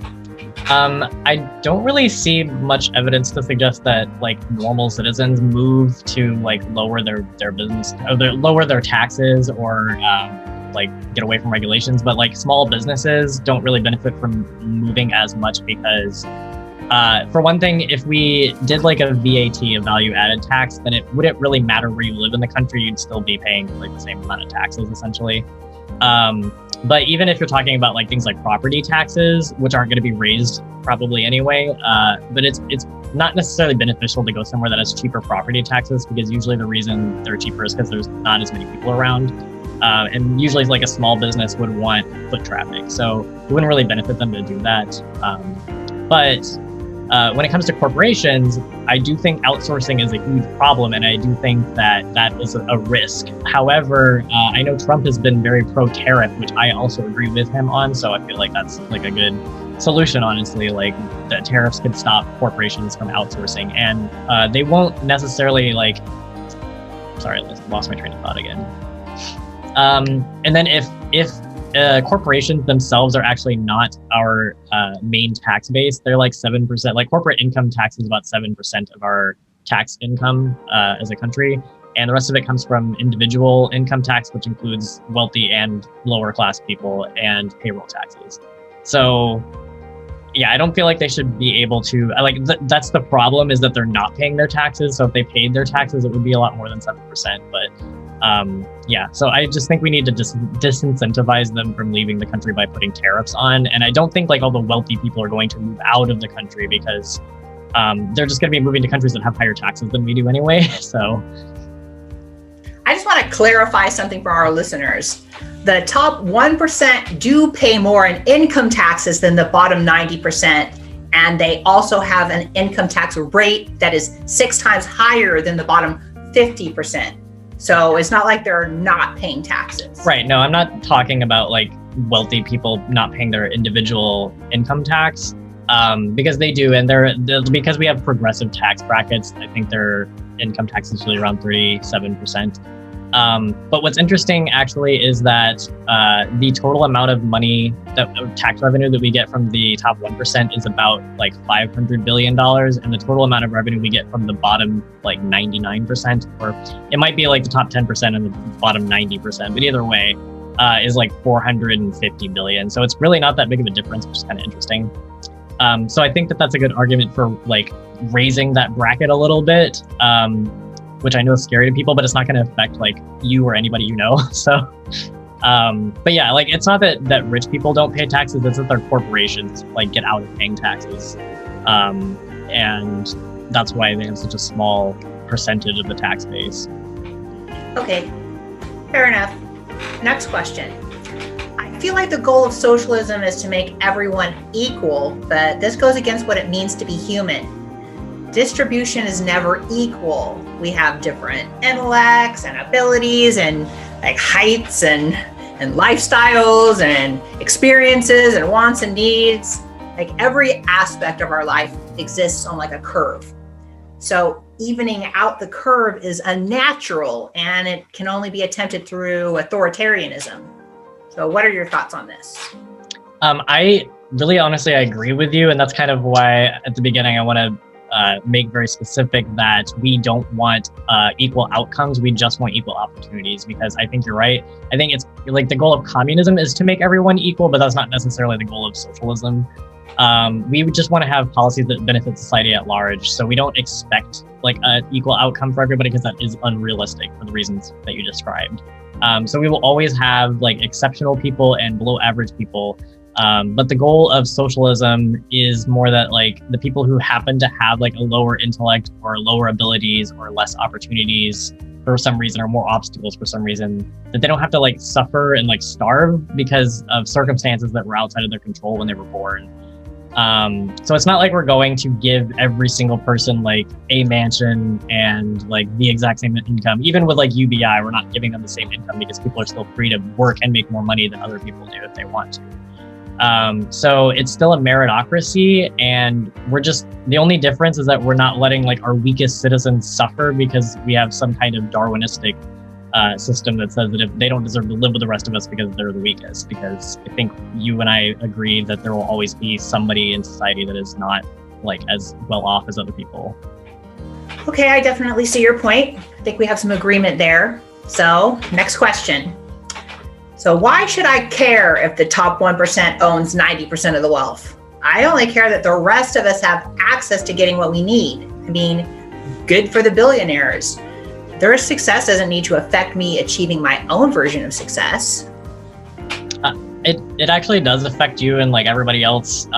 I don't really see much evidence to suggest that like normal citizens move to like lower their business or lower their taxes or like get away from regulations, but like small businesses don't really benefit from moving as much because for one thing, if we did like a VAT, a value added tax, then it wouldn't really matter where you live in the country. You'd still be paying like the same amount of taxes essentially. But even if you're talking about like things like property taxes, which aren't going to be raised probably anyway, but it's not necessarily beneficial to go somewhere that has cheaper property taxes, because usually the reason they're cheaper is because there's not as many people around. And usually like a small business would want foot traffic. So it wouldn't really benefit them to do that. But when it comes to corporations, I do think outsourcing is a huge problem, and I do think that is a risk. However, I know Trump has been very pro-tariff, which I also agree with him on. So I feel like that's like a good solution, honestly. Like the tariffs could stop corporations from outsourcing, and they won't necessarily like. Sorry, I lost my train of thought again. And then if corporations themselves are actually not our main tax base, they're like 7%. Like corporate income tax is about 7% of our tax income as a country, and the rest of it comes from individual income tax, which includes wealthy and lower class people, and payroll taxes. So yeah, I don't feel like they should be able to, that's the problem, is that they're not paying their taxes. So if they paid their taxes, it would be a lot more than 7%. But yeah, so I just think we need to disincentivize them from leaving the country by putting tariffs on. And I don't think like all the wealthy people are going to move out of the country, because they're just going to be moving to countries that have higher taxes than we do anyway. So I just want to clarify something for our listeners. The top 1% do pay more in income taxes than the bottom 90%. And they also have an income tax rate that is 6 times higher than the bottom 50%. So it's not like they're not paying taxes. Right. No, I'm not talking about like wealthy people not paying their individual income tax, because they do. And they're because we have progressive tax brackets, I think their income tax is usually around 37%. But what's interesting actually is that the total amount of money, that tax revenue that we get from the top 1% is about like $500 billion. And the total amount of revenue we get from the bottom like 99%, or it might be like the top 10% and the bottom 90%, but either way, is like 450 billion. So it's really not that big of a difference, which is kind of interesting. So I think that that's a good argument for like raising that bracket a little bit. Which I know is scary to people, but it's not going to affect like you or anybody you know. So But yeah, like it's not that rich people don't pay taxes, it's that their corporations like get out of paying taxes. And that's why they have such a small percentage of the tax base. Okay, fair enough. Next question. I feel like the goal of socialism is to make everyone equal, but this goes against what it means to be human. Distribution is never equal. We have different intellects and abilities and like heights and lifestyles and experiences and wants and needs. Like every aspect of our life exists on like a curve. So evening out the curve is unnatural, and it can only be attempted through authoritarianism. So what are your thoughts on this? I really honestly, I agree with you. And that's kind of why at the beginning, I want to make very specific that we don't want equal outcomes. We just want equal opportunities, because I think you're right. I think it's like the goal of communism is to make everyone equal, but that's not necessarily the goal of socialism. We just want to have policies that benefit society at large. So we don't expect like an equal outcome for everybody, because that is unrealistic for the reasons that you described. So we will always have like exceptional people and below average people. But the goal of socialism is more that like the people who happen to have like a lower intellect or lower abilities or less opportunities for some reason, or more obstacles for some reason, that they don't have to like suffer and like starve because of circumstances that were outside of their control when they were born. So it's not like we're going to give every single person like a mansion and like the exact same income. Even with like UBI, we're not giving them the same income, because people are still free to work and make more money than other people do if they want to. So it's still a meritocracy, and we're just, the only difference is that we're not letting like our weakest citizens suffer because we have some kind of Darwinistic system that says that if they don't deserve to live with the rest of us because they're the weakest. Because I think you and I agree that there will always be somebody in society that is not like as well off as other people. Okay, I definitely see your point. I think we have some agreement there. So next question. So why should I care if the top 1% owns 90% of the wealth? I only care that the rest of us have access to getting what we need. I mean, good for the billionaires. Their success doesn't need to affect me achieving my own version of success. It actually does affect you and like everybody else,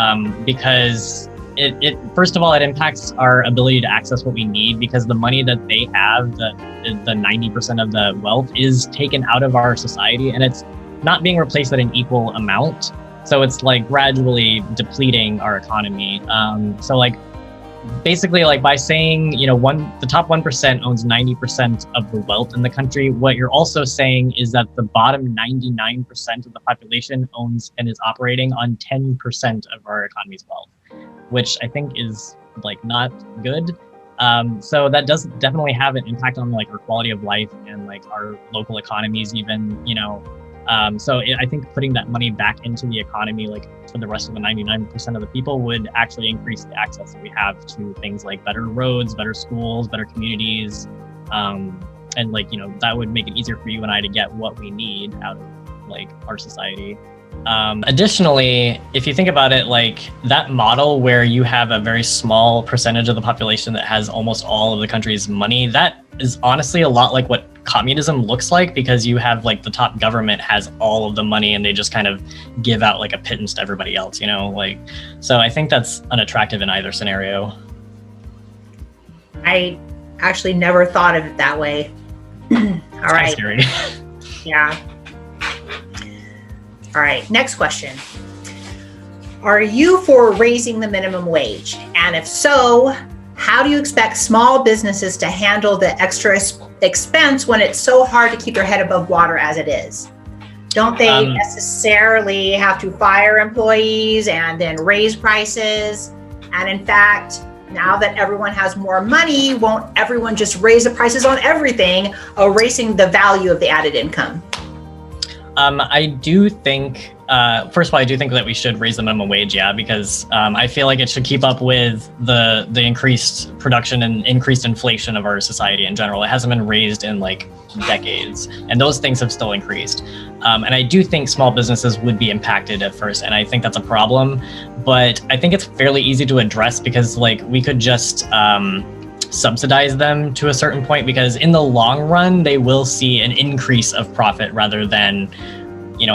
because it first of all, it impacts our ability to access what we need, because the money that they have, the 90% of the wealth, is taken out of our society, and it's not being replaced at an equal amount. So it's like gradually depleting our economy. So like basically, like by saying, you know, the top 1% owns 90% of the wealth in the country, what you're also saying is that the bottom 99% of the population owns and is operating on 10% of our economy's wealth, which I think is like not good. So that does definitely have an impact on like our quality of life and like our local economies even, you know. I think putting that money back into the economy, like for the rest of the 99% of the people, would actually increase the access that we have to things like better roads, better schools, better communities. And like, you know, that would make it easier for you and I to get what we need out of like our society. Additionally, if you think about it, like that model where you have a very small percentage of the population that has almost all of the country's money, that is honestly a lot like what communism looks like, because you have like the top government has all of the money and they just kind of give out like a pittance to everybody else, you know, like, so I think that's unattractive in either scenario. I actually never thought of it that way. All right. Scary. Yeah. All right, next question. Are you for raising the minimum wage? And if so, how do you expect small businesses to handle the extra expense when it's so hard to keep their head above water as it is? Don't they necessarily have to fire employees and then raise prices? And in fact, now that everyone has more money, won't everyone just raise the prices on everything, erasing the value of the added income? I do think, first of all, I do think that we should raise the minimum wage, yeah, because I feel like it should keep up with the increased production and increased inflation of our society in general. It hasn't been raised in like decades, and those things have still increased. And I do think small businesses would be impacted at first, and I think that's a problem. But I think it's fairly easy to address, because like we could just subsidize them to a certain point, because in the long run they will see an increase of profit rather than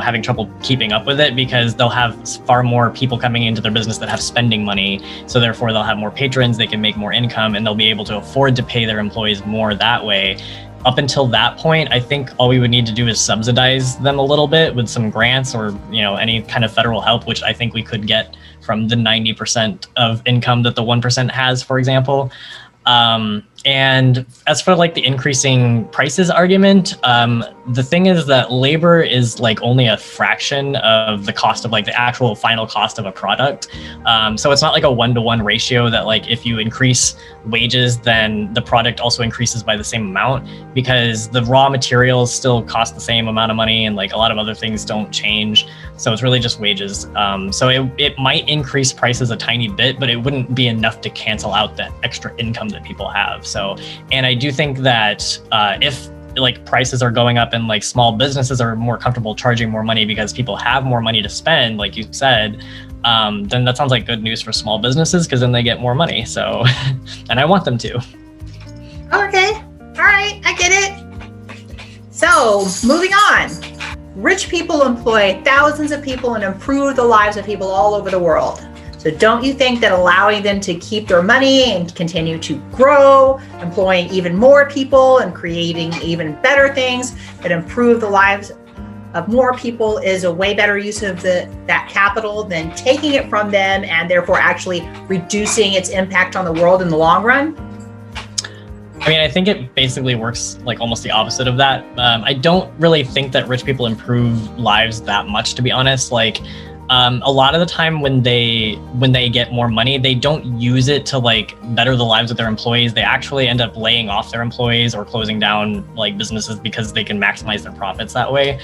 having trouble keeping up with it because they'll have far more people coming into their business that have spending money. So therefore they'll have more patrons, they can make more income, and they'll be able to afford to pay their employees more that way. Up until that point, I think all we would need to do is subsidize them a little bit with some grants or, any kind of federal help, which I think we could get from the 90% of income that the 1% has, for example. And as for like the increasing prices argument, the thing is that labor is like only a fraction of the cost of like the actual final cost of a product. So it's not like a 1-to-1 ratio that like if you increase wages, then the product also increases by the same amount, because the raw materials still cost the same amount of money and like a lot of other things don't change. So it's really just wages. So it might increase prices a tiny bit, but it wouldn't be enough to cancel out that extra income that people have. So, and I do think that if like prices are going up and like small businesses are more comfortable charging more money because people have more money to spend, like you said, then that sounds like good news for small businesses because then they get more money. So, and I want them to. Okay. All right. I get it. So moving on. Rich people employ thousands of people and improve the lives of people all over the world. So don't you think that allowing them to keep their money and continue to grow, employing even more people and creating even better things that improve the lives of more people is a way better use of that capital than taking it from them and therefore actually reducing its impact on the world in the long run? I mean, I think it basically works like almost the opposite of that. I don't really think that rich people improve lives that much, to be honest. Like, a lot of the time when they get more money, they don't use it to like better the lives of their employees. They actually end up laying off their employees or closing down like businesses because they can maximize their profits that way.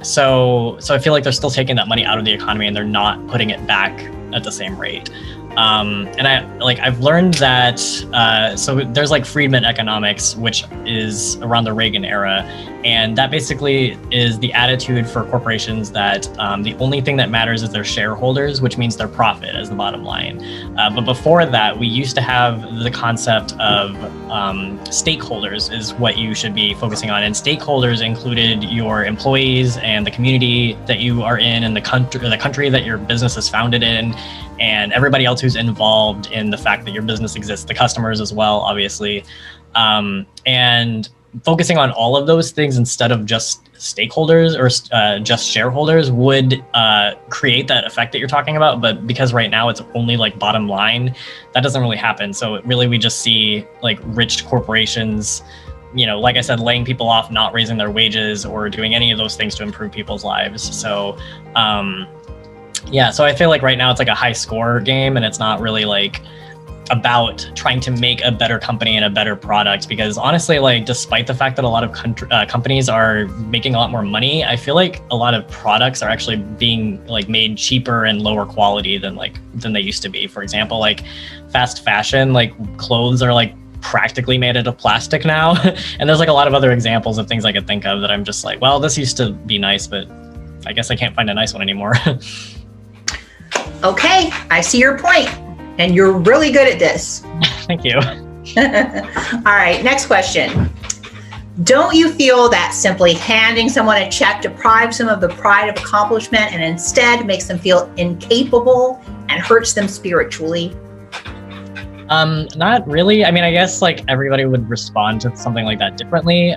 So I feel like they're still taking that money out of the economy and they're not putting it back at the same rate. And I've learned that, so there's like Friedman economics, which is around the Reagan era. And that basically is the attitude for corporations that the only thing that matters is their shareholders, which means their profit as the bottom line. But before that, we used to have the concept of stakeholders is what you should be focusing on. And stakeholders included your employees and the community that you are in and the country that your business is founded in, and everybody else who's involved in the fact that your business exists, the customers as well, obviously. And focusing on all of those things instead of just stakeholders or just shareholders would create that effect that you're talking about. But because right now it's only like bottom line, that doesn't really happen. So really we just see like rich corporations, like I said, laying people off, not raising their wages or doing any of those things to improve people's lives. So so I feel like right now it's like a high score game, and it's not really like about trying to make a better company and a better product, because honestly, like despite the fact that a lot of companies are making a lot more money, I feel like a lot of products are actually being like made cheaper and lower quality than they used to be. For example, like fast fashion, like clothes are like practically made out of plastic now. And there's like a lot of other examples of things I could think of that I'm just like, well, this used to be nice, but I guess I can't find a nice one anymore. Okay, I see your point, and you're really good at this. Thank you. All right, next question. Don't you feel that simply handing someone a check deprives them of the pride of accomplishment and instead makes them feel incapable and hurts them spiritually? Not really. I mean, I guess like everybody would respond to something like that differently.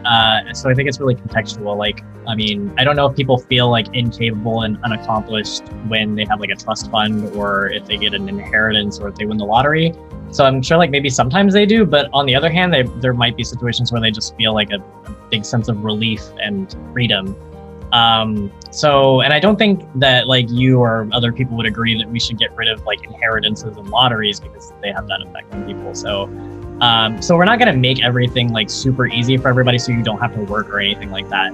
So I think it's really contextual. Like, I mean, I don't know if people feel like incapable and unaccomplished when they have like a trust fund or if they get an inheritance or if they win the lottery. So I'm sure like maybe sometimes they do, but on the other hand, there might be situations where they just feel like a big sense of relief and freedom. And I don't think that like you or other people would agree that we should get rid of like inheritances and lotteries because they have that effect on people. So we're not going to make everything like super easy for everybody so you don't have to work or anything like that.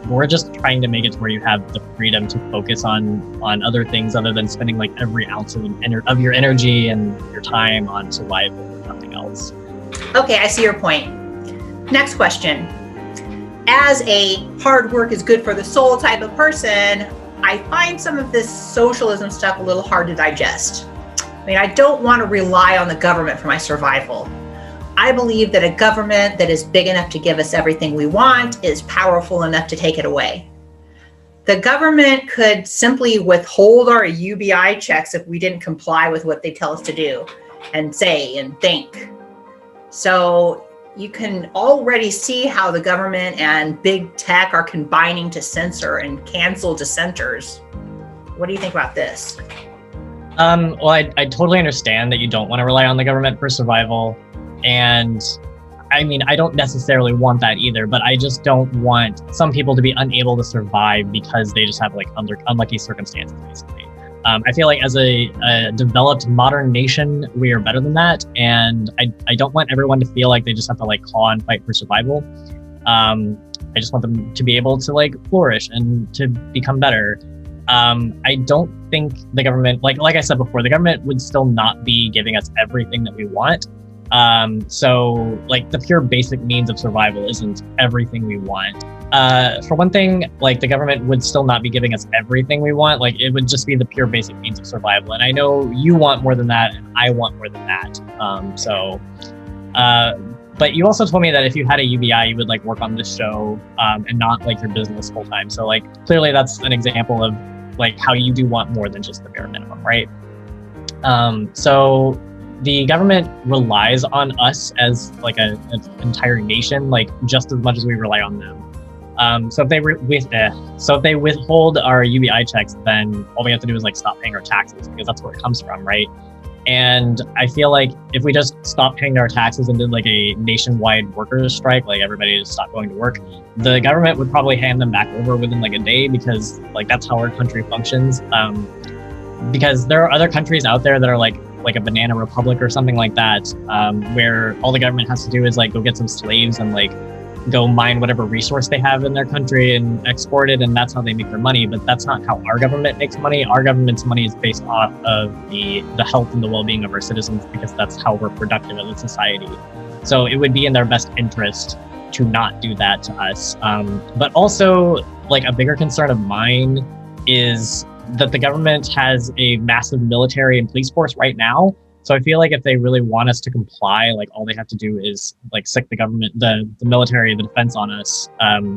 We're just trying to make it to where you have the freedom to focus on other things other than spending like every ounce of your energy and your time on survival or nothing else. Okay, I see your point. Next question. As a hard work is good for the soul type of person, I find some of this socialism stuff a little hard to digest. I mean, I don't want to rely on the government for my survival. I believe that a government that is big enough to give us everything we want is powerful enough to take it away. The government could simply withhold our UBI checks if we didn't comply with what they tell us to do and say and think. So you can already see how the government and big tech are combining to censor and cancel dissenters. What do you think about this? Well, I totally understand that you don't want to rely on the government for survival. And I mean, I don't necessarily want that either, but I just don't want some people to be unable to survive because they just have like unlucky circumstances, basically. I feel like as a developed modern nation, we are better than that. And I don't want everyone to feel like they just have to like claw and fight for survival. I just want them to be able to like flourish and to become better. I don't think the government, like I said before, the government would still not be giving us everything that we want. So like the pure basic means of survival isn't everything we want. For one thing, like the government would still not be giving us everything we want. Like it would just be the pure basic means of survival. And I know you want more than that and I want more than that. But you also told me that if you had a UBI, you would like work on this show, and not like your business full time. So like clearly that's an example of like how you do want more than just the bare minimum, right? So the government relies on us as like an entire nation, like just as much as we rely on them. So if they withhold our UBI checks, then all we have to do is like stop paying our taxes because that's where it comes from, right? And I feel like if we just stopped paying our taxes and did like a nationwide workers' strike, like everybody just stopped going to work, the government would probably hand them back over within like a day because like that's how our country functions. Because there are other countries out there that are like a banana republic or something like that, where all the government has to do is like go get some slaves and like go mine whatever resource they have in their country and export it, and that's how they make their money. But that's not how our government makes money. Our government's money is based off of the health and the well-being of our citizens because that's how we're productive as a society. So it would be in their best interest to not do that to us. But also, like a bigger concern of mine is that the government has a massive military and police force right now. So I feel like if they really want us to comply, like all they have to do is like sick the government, the military, the defense on us,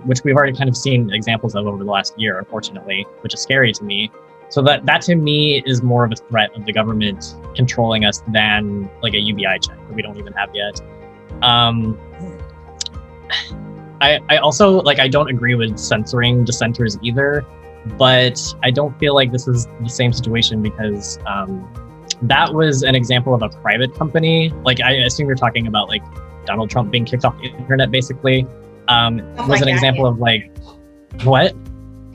which we've already kind of seen examples of over the last year, unfortunately, which is scary to me. So that to me is more of a threat of the government controlling us than like a UBI check that we don't even have yet. I also like, I don't agree with censoring dissenters either, but I don't feel like this is the same situation because that was an example of a private company. Like I assume you're talking about like Donald Trump being kicked off the internet, basically. Was an example of like, what?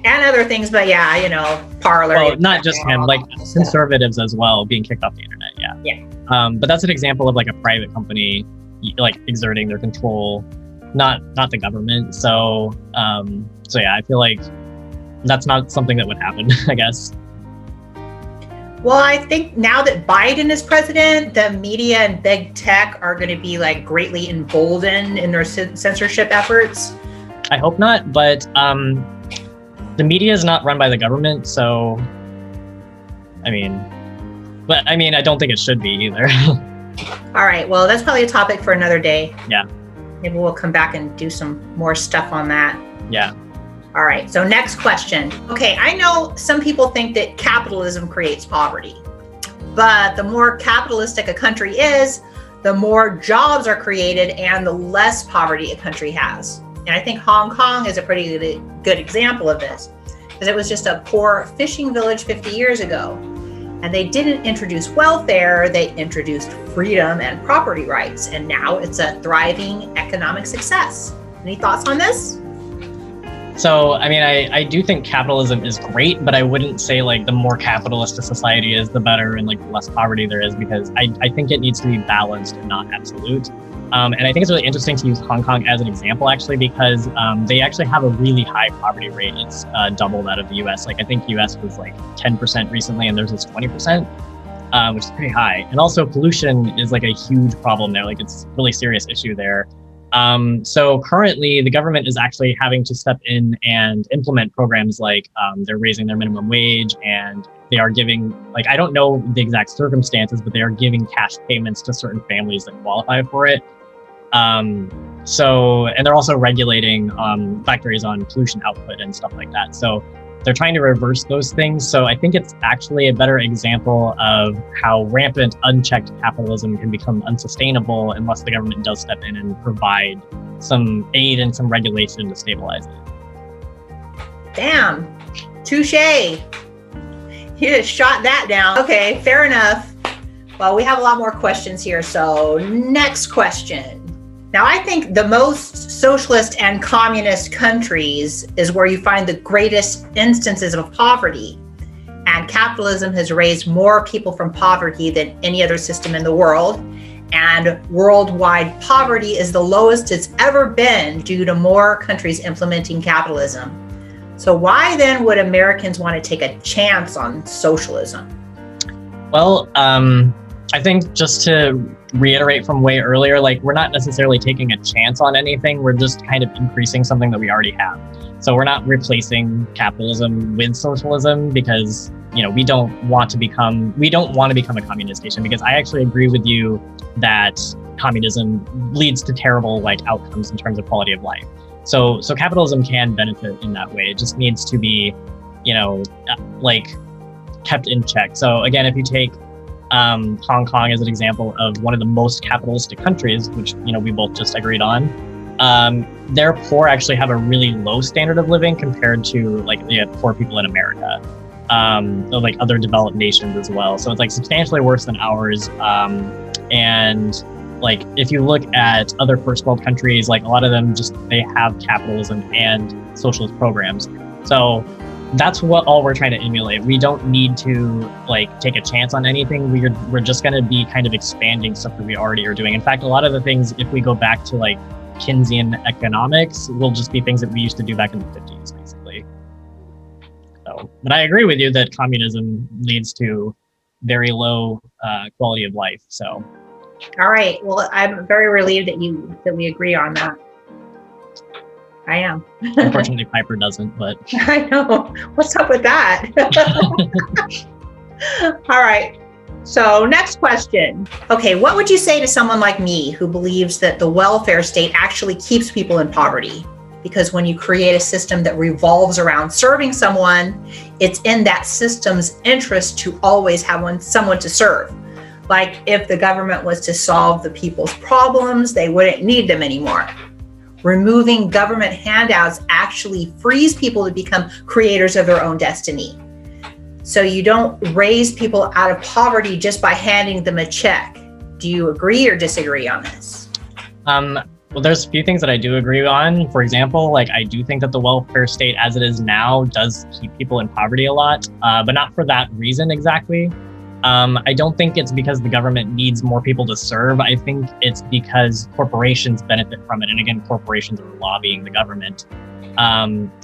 And other things, but yeah, you know, Parler. Well, not just him, like conservatives as well being kicked off the internet, yeah. Yeah. But that's an example of like a private company like exerting their control, not the government. So yeah, I feel like that's not something that would happen, I guess. Well, I think now that Biden is president, the media and big tech are going to be like greatly emboldened in their censorship efforts. I hope not, but the media is not run by the government, so I don't think it should be either. All right, well, that's probably a topic for another day. Yeah. Maybe we'll come back and do some more stuff on that. Yeah. All right, so next question. Okay, I know some people think that capitalism creates poverty, but the more capitalistic a country is, the more jobs are created and the less poverty a country has. And I think Hong Kong is a pretty good example of this, because it was just a poor fishing village 50 years ago. And they didn't introduce welfare, they introduced freedom and property rights. And now it's a thriving economic success. Any thoughts on this? So, I mean, I do think capitalism is great, but I wouldn't say like the more capitalist a society is, the better and like the less poverty there is, because I think it needs to be balanced and not absolute. And I think it's really interesting to use Hong Kong as an example, actually, because they actually have a really high poverty rate. It's double that of the US. Like I think US was like 10% recently, and theirs is 20%, which is pretty high. And also pollution is like a huge problem there. Like it's a really serious issue there. So currently the government is actually having to step in and implement programs like they're raising their minimum wage, and they are giving, like, I don't know the exact circumstances, but they are giving cash payments to certain families that qualify for it. And they're also regulating factories on pollution output and stuff like that. So they're trying to reverse those things. So I think it's actually a better example of how rampant, unchecked capitalism can become unsustainable unless the government does step in and provide some aid and some regulation to stabilize it. Damn, touche. You just shot that down. Okay, fair enough. Well, we have a lot more questions here. So next question. Now, I think the most socialist and communist countries is where you find the greatest instances of poverty. And capitalism has raised more people from poverty than any other system in the world. And worldwide poverty is the lowest it's ever been due to more countries implementing capitalism. So why then would Americans want to take a chance on socialism? Well, I think just to reiterate from way earlier, like we're not necessarily taking a chance on anything. We're just kind of increasing something that we already have. So we're not replacing capitalism with socialism because, you know, we don't want to become a communist nation, because I actually agree with you that communism leads to terrible like outcomes in terms of quality of life. So capitalism can benefit in that way. It just needs to be, you know, like kept in check. So again, if you take Hong Kong as an example of one of the most capitalistic countries, which, you know, we both just agreed on, their poor actually have a really low standard of living compared to like the poor people in America, or like other developed nations as well. So it's like substantially worse than ours. And like if you look at other first world countries, like a lot of them they have capitalism and socialist programs. So that's what all we're trying to emulate. We don't need to like take a chance on anything. We're just going to be kind of expanding stuff that we already are doing. In fact, a lot of the things, if we go back to like Keynesian economics, will just be things that we used to do back in the 50s, basically. So, but I agree with you that communism leads to very low quality of life. So, all right. Well, I'm very relieved that we agree on that. I am. Unfortunately, Piper doesn't, but I know. What's up with that? All right. So next question. Okay, what would you say to someone like me who believes that the welfare state actually keeps people in poverty? Because when you create a system that revolves around serving someone, it's in that system's interest to always have someone to serve. Like if the government was to solve the people's problems, they wouldn't need them anymore. Removing government handouts actually frees people to become creators of their own destiny. So you don't raise people out of poverty just by handing them a check. Do you agree or disagree on this? Well, there's a few things that I do agree on. For example, like I do think that the welfare state as it is now does keep people in poverty a lot, but not for that reason exactly. I don't think it's because the government needs more people to serve. I think it's because corporations benefit from it. And again, corporations are lobbying the government.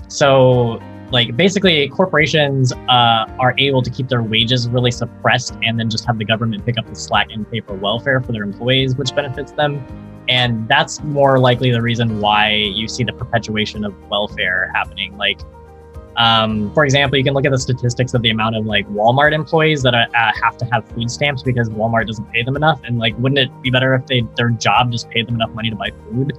So like basically corporations are able to keep their wages really suppressed and then just have the government pick up the slack and pay for welfare for their employees, which benefits them. And that's more likely the reason why you see the perpetuation of welfare happening. Like, for example, you can look at the statistics of the amount of like Walmart employees that have to have food stamps because Walmart doesn't pay them enough. And like, wouldn't it be better if their job just paid them enough money to buy food?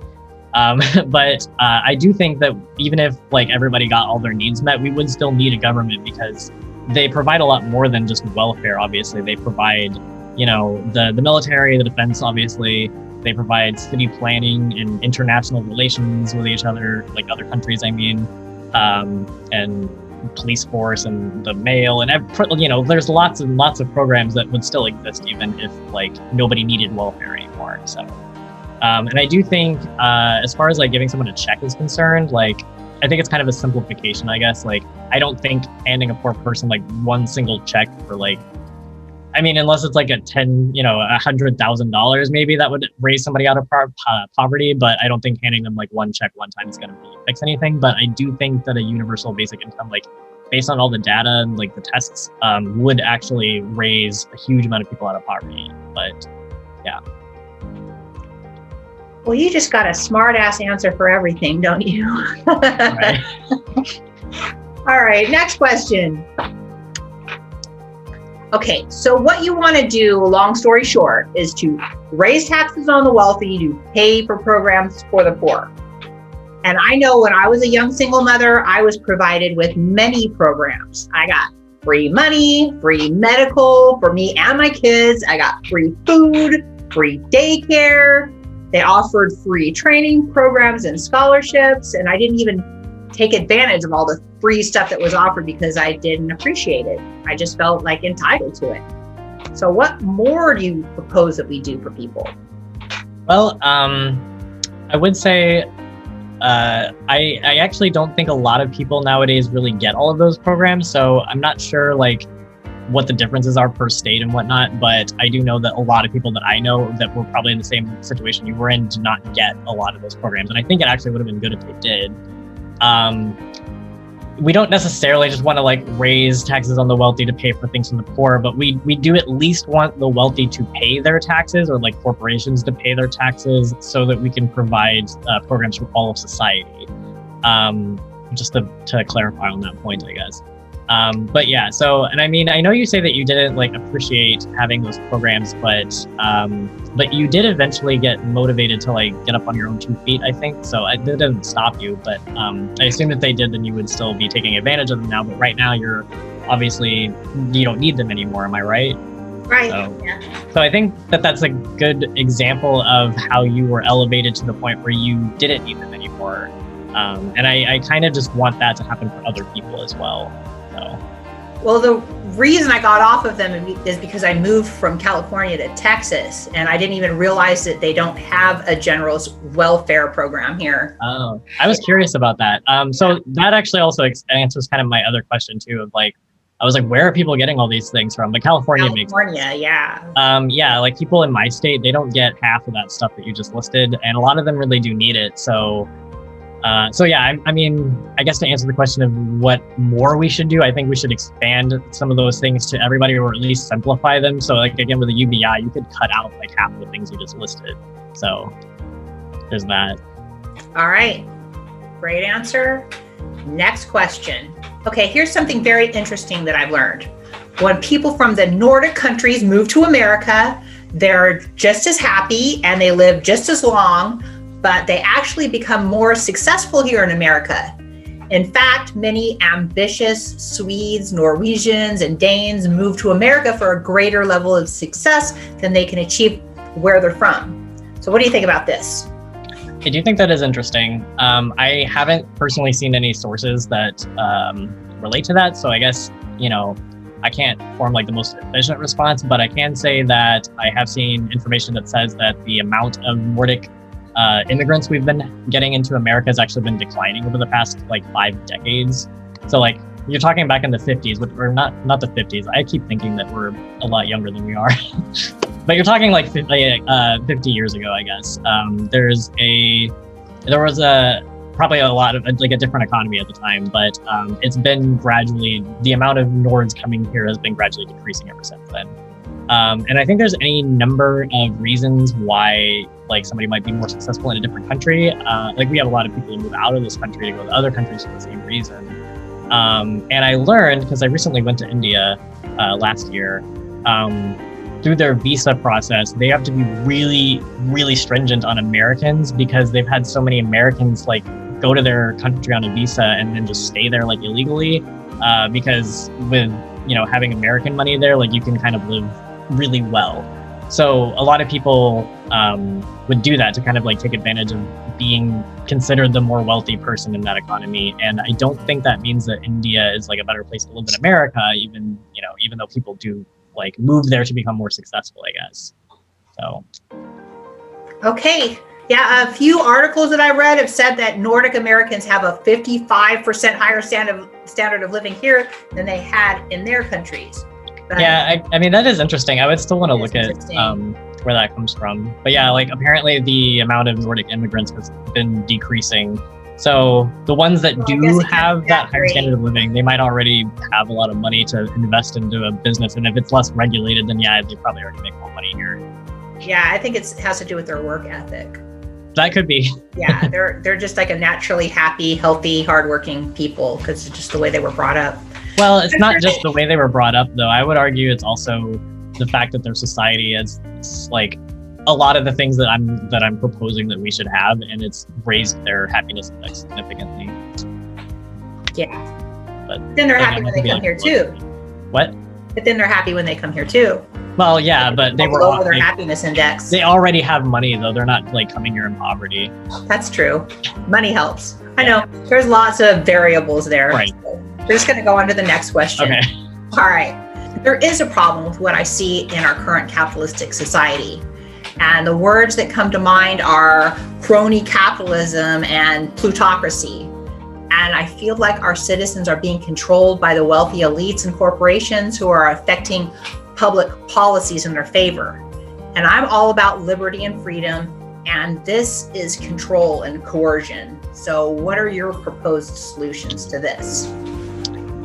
But I do think that even if like everybody got all their needs met, we would still need a government because they provide a lot more than just welfare. Obviously, they provide, you know, the military, the defense, obviously. They provide city planning and international relations with each other, like other countries, I mean. And police force and the mail and you know, there's lots and lots of programs that would still exist even if like nobody needed welfare anymore. So, and I do think as far as like giving someone a check is concerned, like I think it's kind of a simplification, I guess. Like I don't think handing a poor person like one single check for like, I mean, unless it's like $100,000, maybe that would raise somebody out of poverty. But I don't think handing them like one check one time is going to really fix anything. But I do think that a universal basic income, like based on all the data and like the tests, would actually raise a huge amount of people out of poverty. But yeah. Well, you just got a smart ass answer for everything, don't you? All right. All right, next question. Okay, so what you want to do, long story short, is to raise taxes on the wealthy to pay for programs for the poor. And I know when I was a young single mother, I was provided with many programs. I got free money, free medical for me and my kids. I got free food, free daycare. They offered free training programs and scholarships. And I didn't even take advantage of all the free stuff that was offered because I didn't appreciate it. I just felt like entitled to it. So what more do you propose that we do for people? Well, I would say I actually don't think a lot of people nowadays really get all of those programs. So I'm not sure like what the differences are per state and whatnot, but I do know that a lot of people that I know that were probably in the same situation you were in did not get a lot of those programs. And I think it actually would have been good if they did. We don't necessarily just want to like raise taxes on the wealthy to pay for things from the poor, but we do at least want the wealthy to pay their taxes, or like corporations to pay their taxes, so that we can provide programs for all of society. Just to clarify on that point, I guess. But yeah, so, and I mean, I know you say that you didn't like appreciate having those programs, but you did eventually get motivated to like get up on your own 2 feet, I think. So it didn't stop you, but I assume if they did, then you would still be taking advantage of them now. But right now you don't need them anymore. Am I right? Right. So I think that that's a good example of how you were elevated to the point where you didn't need them anymore. And I kind of just want that to happen for other people as well. So. Well, the reason I got off of them is because I moved from California to Texas, and I didn't even realize that they don't have a general welfare program here. Oh, I was curious about that. So that actually also answers kind of my other question too, of like, I was like, where are people getting all these things from? But California makes sense. Yeah. Yeah, like people in my state, they don't get half of that stuff that you just listed, and a lot of them really do need it. So yeah, I mean, I guess to answer the question of what more we should do, I think we should expand some of those things to everybody, or at least simplify them. So like, again, with the UBI, you could cut out like half of the things you just listed. So there's that. All right. Great answer. Next question. Okay, here's something very interesting that I've learned. When people from the Nordic countries move to America, they're just as happy and they live just as long, but they actually become more successful here in America. In fact, many ambitious Swedes, Norwegians, and Danes move to America for a greater level of success than they can achieve where they're from. So what do you think about this? I do think that is interesting. I haven't personally seen any sources that relate to that. So I guess, I can't form like the most efficient response, but I can say that I have seen information that says that the amount of Nordic immigrants we've been getting into America has actually been declining over the past like 5 decades. So like you're talking back in the 50s, or not the 50s. I keep thinking that we're a lot younger than we are. But you're talking like 50 years ago, I guess. There was probably a lot of like a different economy at the time, but it's been gradually, the amount of Nords coming here has been gradually decreasing ever since then. And I think there's any number of reasons why like somebody might be more successful in a different country. Like we have a lot of people who move out of this country to go to other countries for the same reason. And I learned, because I recently went to India last year, through their visa process, they have to be really, really stringent on Americans, because they've had so many Americans like go to their country on a visa and then just stay there like illegally, because with having American money there, like you can kind of live really well. So a lot of people would do that to kind of like take advantage of being considered the more wealthy person in that economy. And I don't think that means that India is like a better place to live than America, even though people do like move there to become more successful, I guess. So. Okay. Yeah, a few articles that I read have said that Nordic Americans have a 55% higher standard of living here than they had in their countries. But yeah, I mean, that is interesting. I would still want to look at where that comes from. But yeah, like apparently the amount of Nordic immigrants has been decreasing. So the ones that do have that higher standard of living, they might already have a lot of money to invest into a business. And if it's less regulated, then yeah, they probably already make more money here. Yeah, I think it has to do with their work ethic. That could be. Yeah, they're just like a naturally happy, healthy, hardworking people, because it's just the way they were brought up. Well, it's not just the way they were brought up, though. I would argue it's also the fact that their society is like a lot of the things that I'm proposing that we should have, and it's raised their happiness index significantly. Yeah. But then they're happy when they come here too. What? But then they're happy when they come here too. Well, yeah, but they were lower their happiness index. They already have money though. They're not like coming here in poverty. That's true. Money helps. I know. There's lots of variables there. Right. So we're just going to go on to the next question. Okay. All right. There is a problem with what I see in our current capitalistic society. And the words that come to mind are crony capitalism and plutocracy. And I feel like our citizens are being controlled by the wealthy elites and corporations who are affecting public policies in their favor. And I'm all about liberty and freedom, and this is control and coercion. So what are your proposed solutions to this?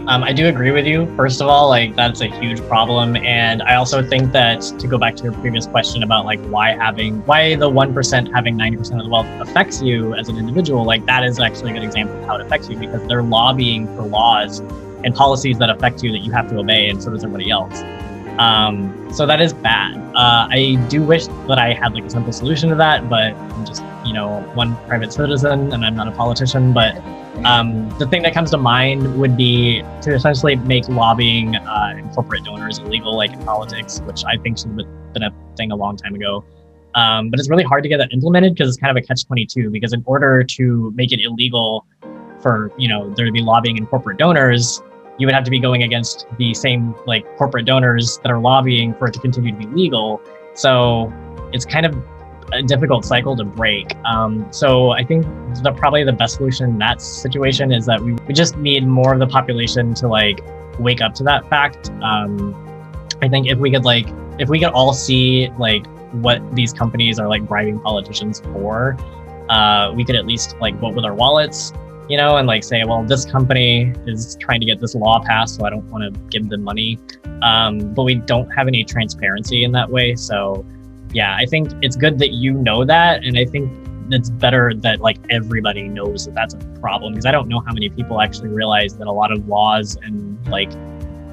I do agree with you. First of all, like that's a huge problem. And I also think that, to go back to your previous question about like why the 1% having 90% of the wealth affects you as an individual, like that is actually a good example of how it affects you, because they're lobbying for laws and policies that affect you that you have to obey, and so does everybody else. So that is bad. I do wish that I had like a simple solution to that, but I'm just, one private citizen and I'm not a politician. But the thing that comes to mind would be to essentially make lobbying and corporate donors illegal, like in politics, which I think should have been a thing a long time ago. But it's really hard to get that implemented because it's kind of a catch-22, because in order to make it illegal for, there to be lobbying and corporate donors, you would have to be going against the same like corporate donors that are lobbying for it to continue to be legal. So it's kind of a difficult cycle to break. So I think probably the best solution in that situation is that we just need more of the population to like wake up to that fact. I think if we could all see like what these companies are like bribing politicians for, we could at least like vote with our wallets, and like say, well, this company is trying to get this law passed, so I don't want to give them money. But we don't have any transparency in that way. So yeah, I think it's good that you know that. And I think it's better that like everybody knows that that's a problem, because I don't know how many people actually realize that a lot of laws and like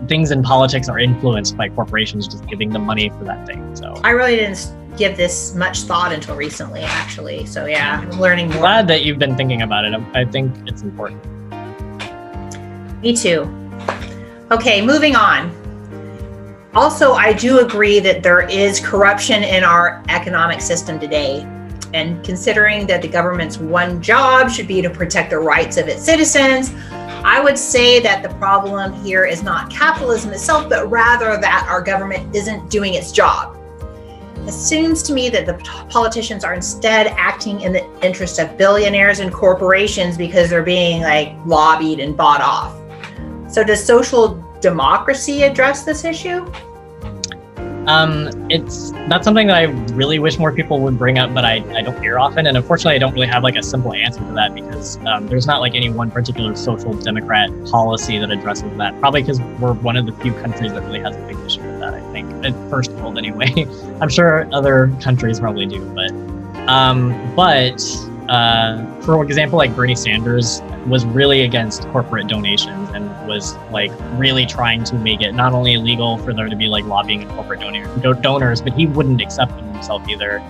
things in politics are influenced by corporations just giving them money for that thing. So I really didn't give this much thought until recently, actually. So yeah, I'm learning more. Glad that you've been thinking about it. I think it's important. Me too. Okay, moving on. Also, I do agree that there is corruption in our economic system today. And considering that the government's one job should be to protect the rights of its citizens, I would say that the problem here is not capitalism itself, but rather that our government isn't doing its job. It seems to me that the politicians are instead acting in the interest of billionaires and corporations because they're being like lobbied and bought off. So does social democracy address this issue? That's something that I really wish more people would bring up, but I don't hear often. And unfortunately, I don't really have like a simple answer to that, because there's not like any one particular social democrat policy that addresses that. Probably because we're one of the few countries that really has a big issue with that, I think. First world anyway. I'm sure other countries probably do, but for example, like Bernie Sanders was really against corporate donations and was like really trying to make it not only illegal for there to be like lobbying and corporate donors, but he wouldn't accept them himself either.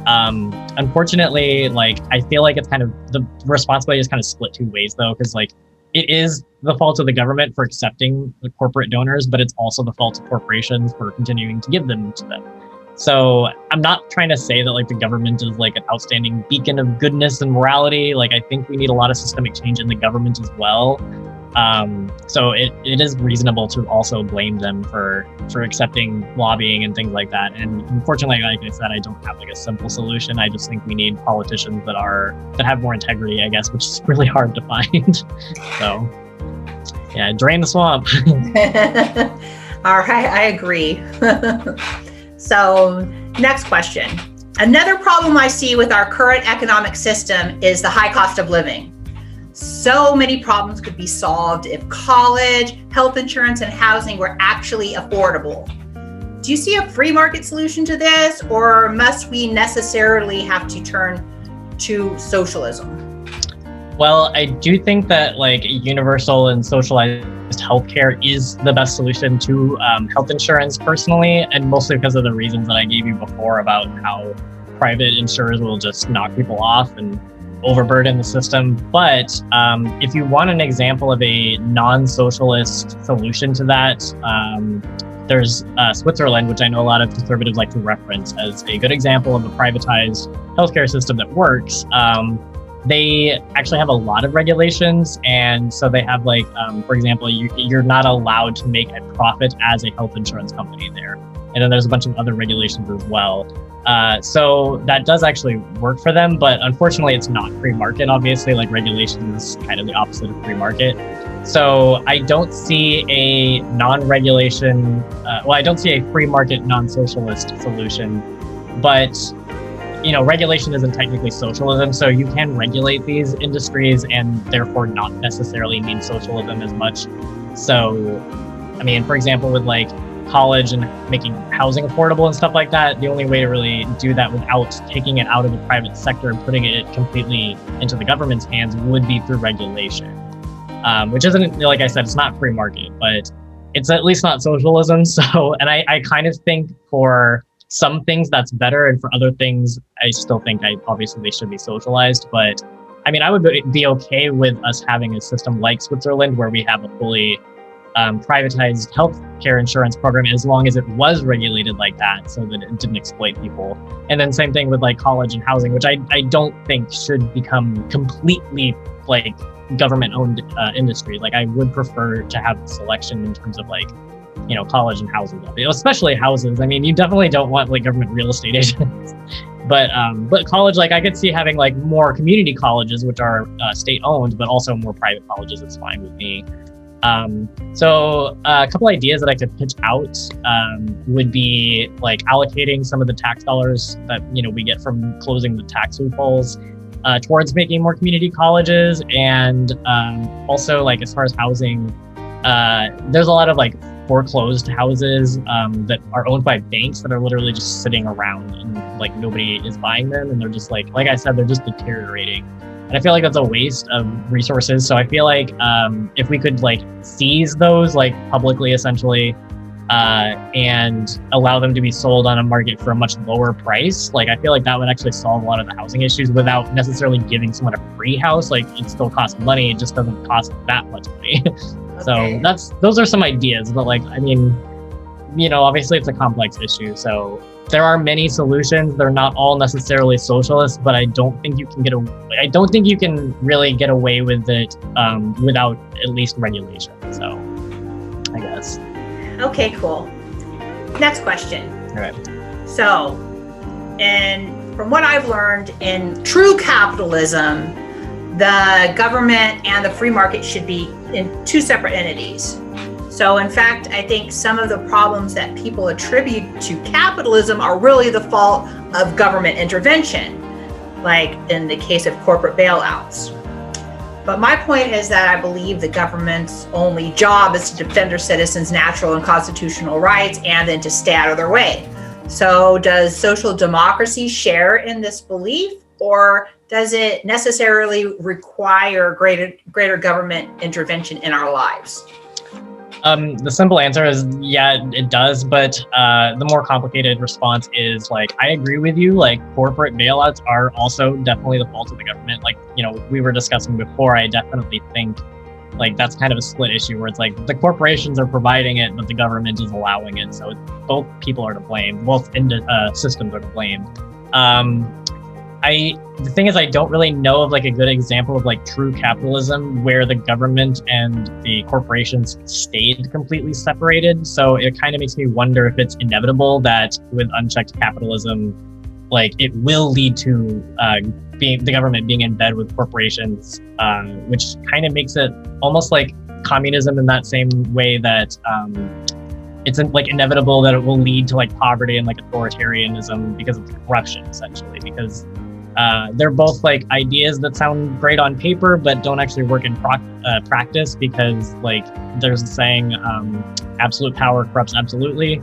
Unfortunately, like I feel like it's kind of the responsibility is kind of split two ways though, because like it is the fault of the government for accepting the corporate donors, but it's also the fault of corporations for continuing to give them to them. So I'm not trying to say that like the government is like an outstanding beacon of goodness and morality. Like I think we need a lot of systemic change in the government as well. So it is reasonable to also blame them for accepting lobbying and things like that. And unfortunately, like I said, I don't have like a simple solution. I just think we need politicians that have more integrity, I guess, which is really hard to find. So yeah, drain the swamp. All right, I agree. So next question. Another problem I see with our current economic system is the high cost of living. So many problems could be solved if college, health insurance, and housing were actually affordable. Do you see a free market solution to this, or must we necessarily have to turn to socialism? Well, I do think that like universal and socialized healthcare is the best solution to health insurance personally, and mostly because of the reasons that I gave you before about how private insurers will just knock people off and overburden the system. But if you want an example of a non-socialist solution to that, there's Switzerland, which I know a lot of conservatives like to reference as a good example of a privatized healthcare system that works. They actually have a lot of regulations, and so they have like, for example, you're not allowed to make a profit as a health insurance company there. And then there's a bunch of other regulations as well. So that does actually work for them, but unfortunately it's not free market. Obviously, like regulation is kind of the opposite of free market. So I don't see a non-regulation, I don't see a free market non-socialist solution, but regulation isn't technically socialism, so you can regulate these industries and therefore not necessarily mean socialism as much. So, I mean, for example, with like college and making housing affordable and stuff like that, the only way to really do that without taking it out of the private sector and putting it completely into the government's hands would be through regulation, which isn't, like I said, it's not free market, but it's at least not socialism. So, and I kind of think for some things that's better, and for other things, I still think obviously they should be socialized. But I mean, I would be okay with us having a system like Switzerland where we have a fully privatized healthcare insurance program, as long as it was regulated like that, so that it didn't exploit people. And then same thing with like college and housing, which I don't think should become completely like government-owned industry. Like I would prefer to have selection in terms of like, college and housing, especially houses. I mean, you definitely don't want like government real estate agents, but college, like I could see having like more community colleges, which are state owned, but also more private colleges. It's fine with me. So a couple ideas that I could pitch out would be like allocating some of the tax dollars that we get from closing the tax loopholes towards making more community colleges, and also like as far as housing, there's a lot of like foreclosed houses that are owned by banks that are literally just sitting around and like nobody is buying them, and they're just like I said, they're just deteriorating. And I feel like that's a waste of resources. So I feel like if we could like seize those like publicly essentially and allow them to be sold on a market for a much lower price, like I feel like that would actually solve a lot of the housing issues without necessarily giving someone a free house. Like it still costs money, it just doesn't cost that much money. Okay. So those are some ideas, but like, I mean, obviously it's a complex issue. So there are many solutions. They're not all necessarily socialist, but I don't think you can really get away with it without at least regulation. So I guess. Okay, cool. Next question. All right. So, and from what I've learned, in true capitalism, the government and the free market should be in two separate entities. So in fact, I think some of the problems that people attribute to capitalism are really the fault of government intervention, like in the case of corporate bailouts. But my point is that I believe the government's only job is to defend their citizens' natural and constitutional rights and then to stay out of their way. So does social democracy share in this belief, or does it necessarily require greater government intervention in our lives? The simple answer is yeah, it does, but the more complicated response is like, I agree with you, like corporate bailouts are also definitely the fault of the government. Like, we were discussing before, I definitely think like that's kind of a split issue where it's like the corporations are providing it, but the government is allowing it. So both people are to blame, both systems are to blame. The thing is, I don't really know of like a good example of like true capitalism where the government and the corporations stayed completely separated. So it kind of makes me wonder if it's inevitable that with unchecked capitalism, like it will lead to the government being in bed with corporations, which kind of makes it almost like communism in that same way that it's like inevitable that it will lead to like poverty and like authoritarianism because of corruption, essentially, because they're both like ideas that sound great on paper but don't actually work in practice, because like there's a saying, absolute power corrupts absolutely.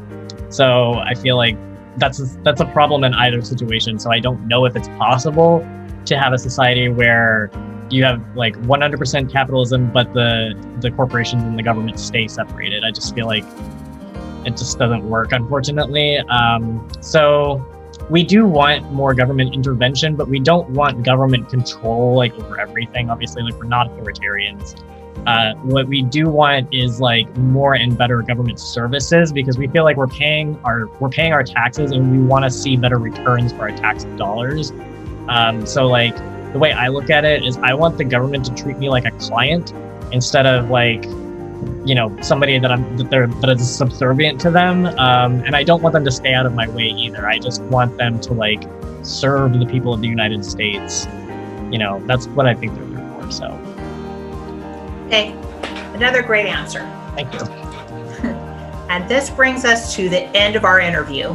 So I feel like that's a problem in either situation. So I don't know if it's possible to have a society where you have like 100% capitalism, but the corporations and the government stay separated. I just feel like it just doesn't work, unfortunately. So we do want more government intervention, but we don't want government control like over everything. Obviously, like we're not authoritarians. What we do want is like more and better government services, because we feel like we're paying our taxes and we want to see better returns for our tax dollars. So like the way I look at it is I want the government to treat me like a client instead of like, you know, somebody that is subservient to them. And I don't want them to stay out of my way either. I just want them to like serve the people of the United States. You know, that's what I think they're there for. So. Okay, another great answer. Thank you. And this brings us to the end of our interview.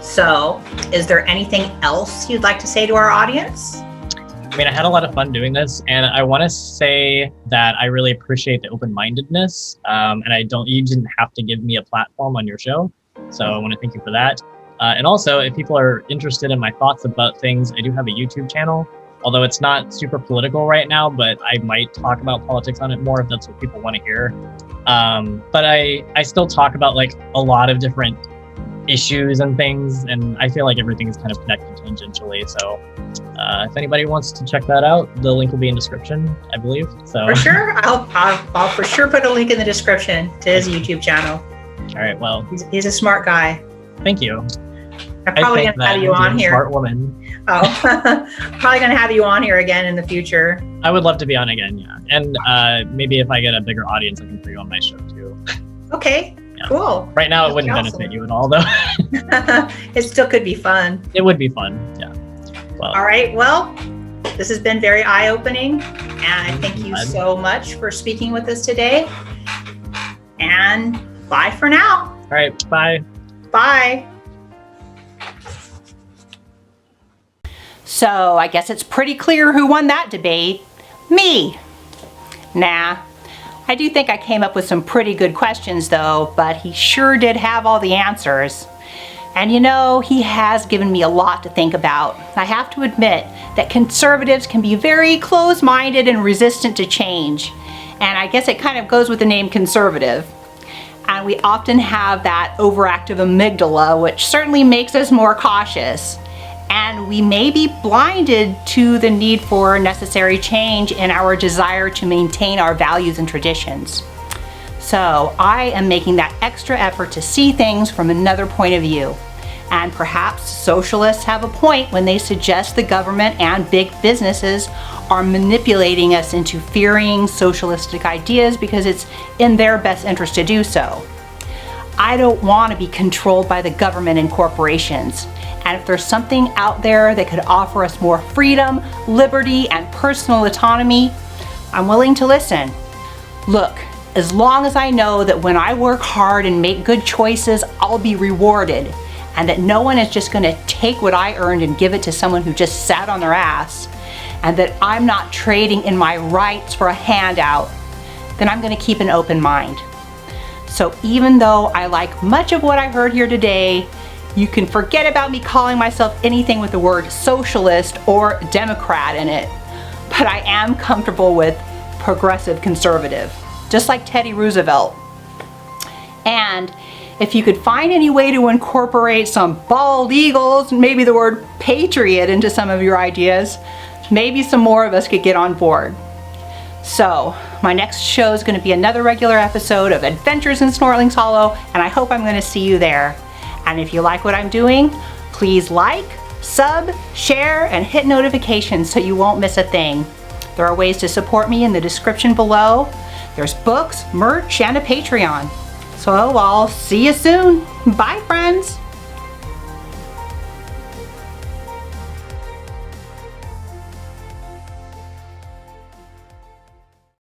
So, is there anything else you'd like to say to our audience? I mean, I had a lot of fun doing this, and I want to say that I really appreciate the open-mindedness. And you didn't have to give me a platform on your show, so I want to thank you for that. And also, if people are interested in my thoughts about things, I do have a YouTube channel, although it's not super political right now, but I might talk about politics on it more if that's what people want to hear. But I still talk about like a lot of different issues and things, and I feel like everything is kind of connected tangentially. So if anybody wants to check that out, the link will be in description, I believe. So for sure, I'll for sure put a link in the description to his YouTube channel. All right, well, he's a smart guy. Thank you. I'm probably gonna have you on here. Smart woman. Oh, probably gonna have you on here again in the future. I would love to be on again, yeah. And maybe if I get a bigger audience, I can put you on my show too. Okay. Yeah. Cool. Right now, That'd it wouldn't awesome. benefit you at all, though. It still could be fun. It would be fun, yeah. Well, all right. Well, this has been very eye-opening, and I thank you so much for speaking with us today. And bye for now. All right. Bye. Bye. So I guess it's pretty clear who won that debate. Me. Nah. I do think I came up with some pretty good questions though, but he sure did have all the answers. And you know, he has given me a lot to think about. I have to admit that conservatives can be very close-minded and resistant to change. And I guess it kind of goes with the name conservative. And we often have that overactive amygdala, which certainly makes us more cautious. And we may be blinded to the need for necessary change in our desire to maintain our values and traditions. So I am making that extra effort to see things from another point of view. And perhaps socialists have a point when they suggest the government and big businesses are manipulating us into fearing socialistic ideas because it's in their best interest to do so. I don't want to be controlled by the government and corporations. And if there's something out there that could offer us more freedom, liberty, and personal autonomy, I'm willing to listen. Look, as long as I know that when I work hard and make good choices, I'll be rewarded, and that no one is just going to take what I earned and give it to someone who just sat on their ass, and that I'm not trading in my rights for a handout, then I'm going to keep an open mind. So even though I like much of what I heard here today, you can forget about me calling myself anything with the word socialist or Democrat in it. But I am comfortable with progressive conservative, just like Teddy Roosevelt. And if you could find any way to incorporate some bald eagles, maybe the word patriot into some of your ideas, maybe some more of us could get on board. So, my next show is going to be another regular episode of Adventures in Snortlings Hollow, and I hope I'm going to see you there. And if you like what I'm doing, please like, sub, share, and hit notifications so you won't miss a thing. There are ways to support me in the description below. There's books, merch, and a Patreon. So I'll see you soon. Bye, friends.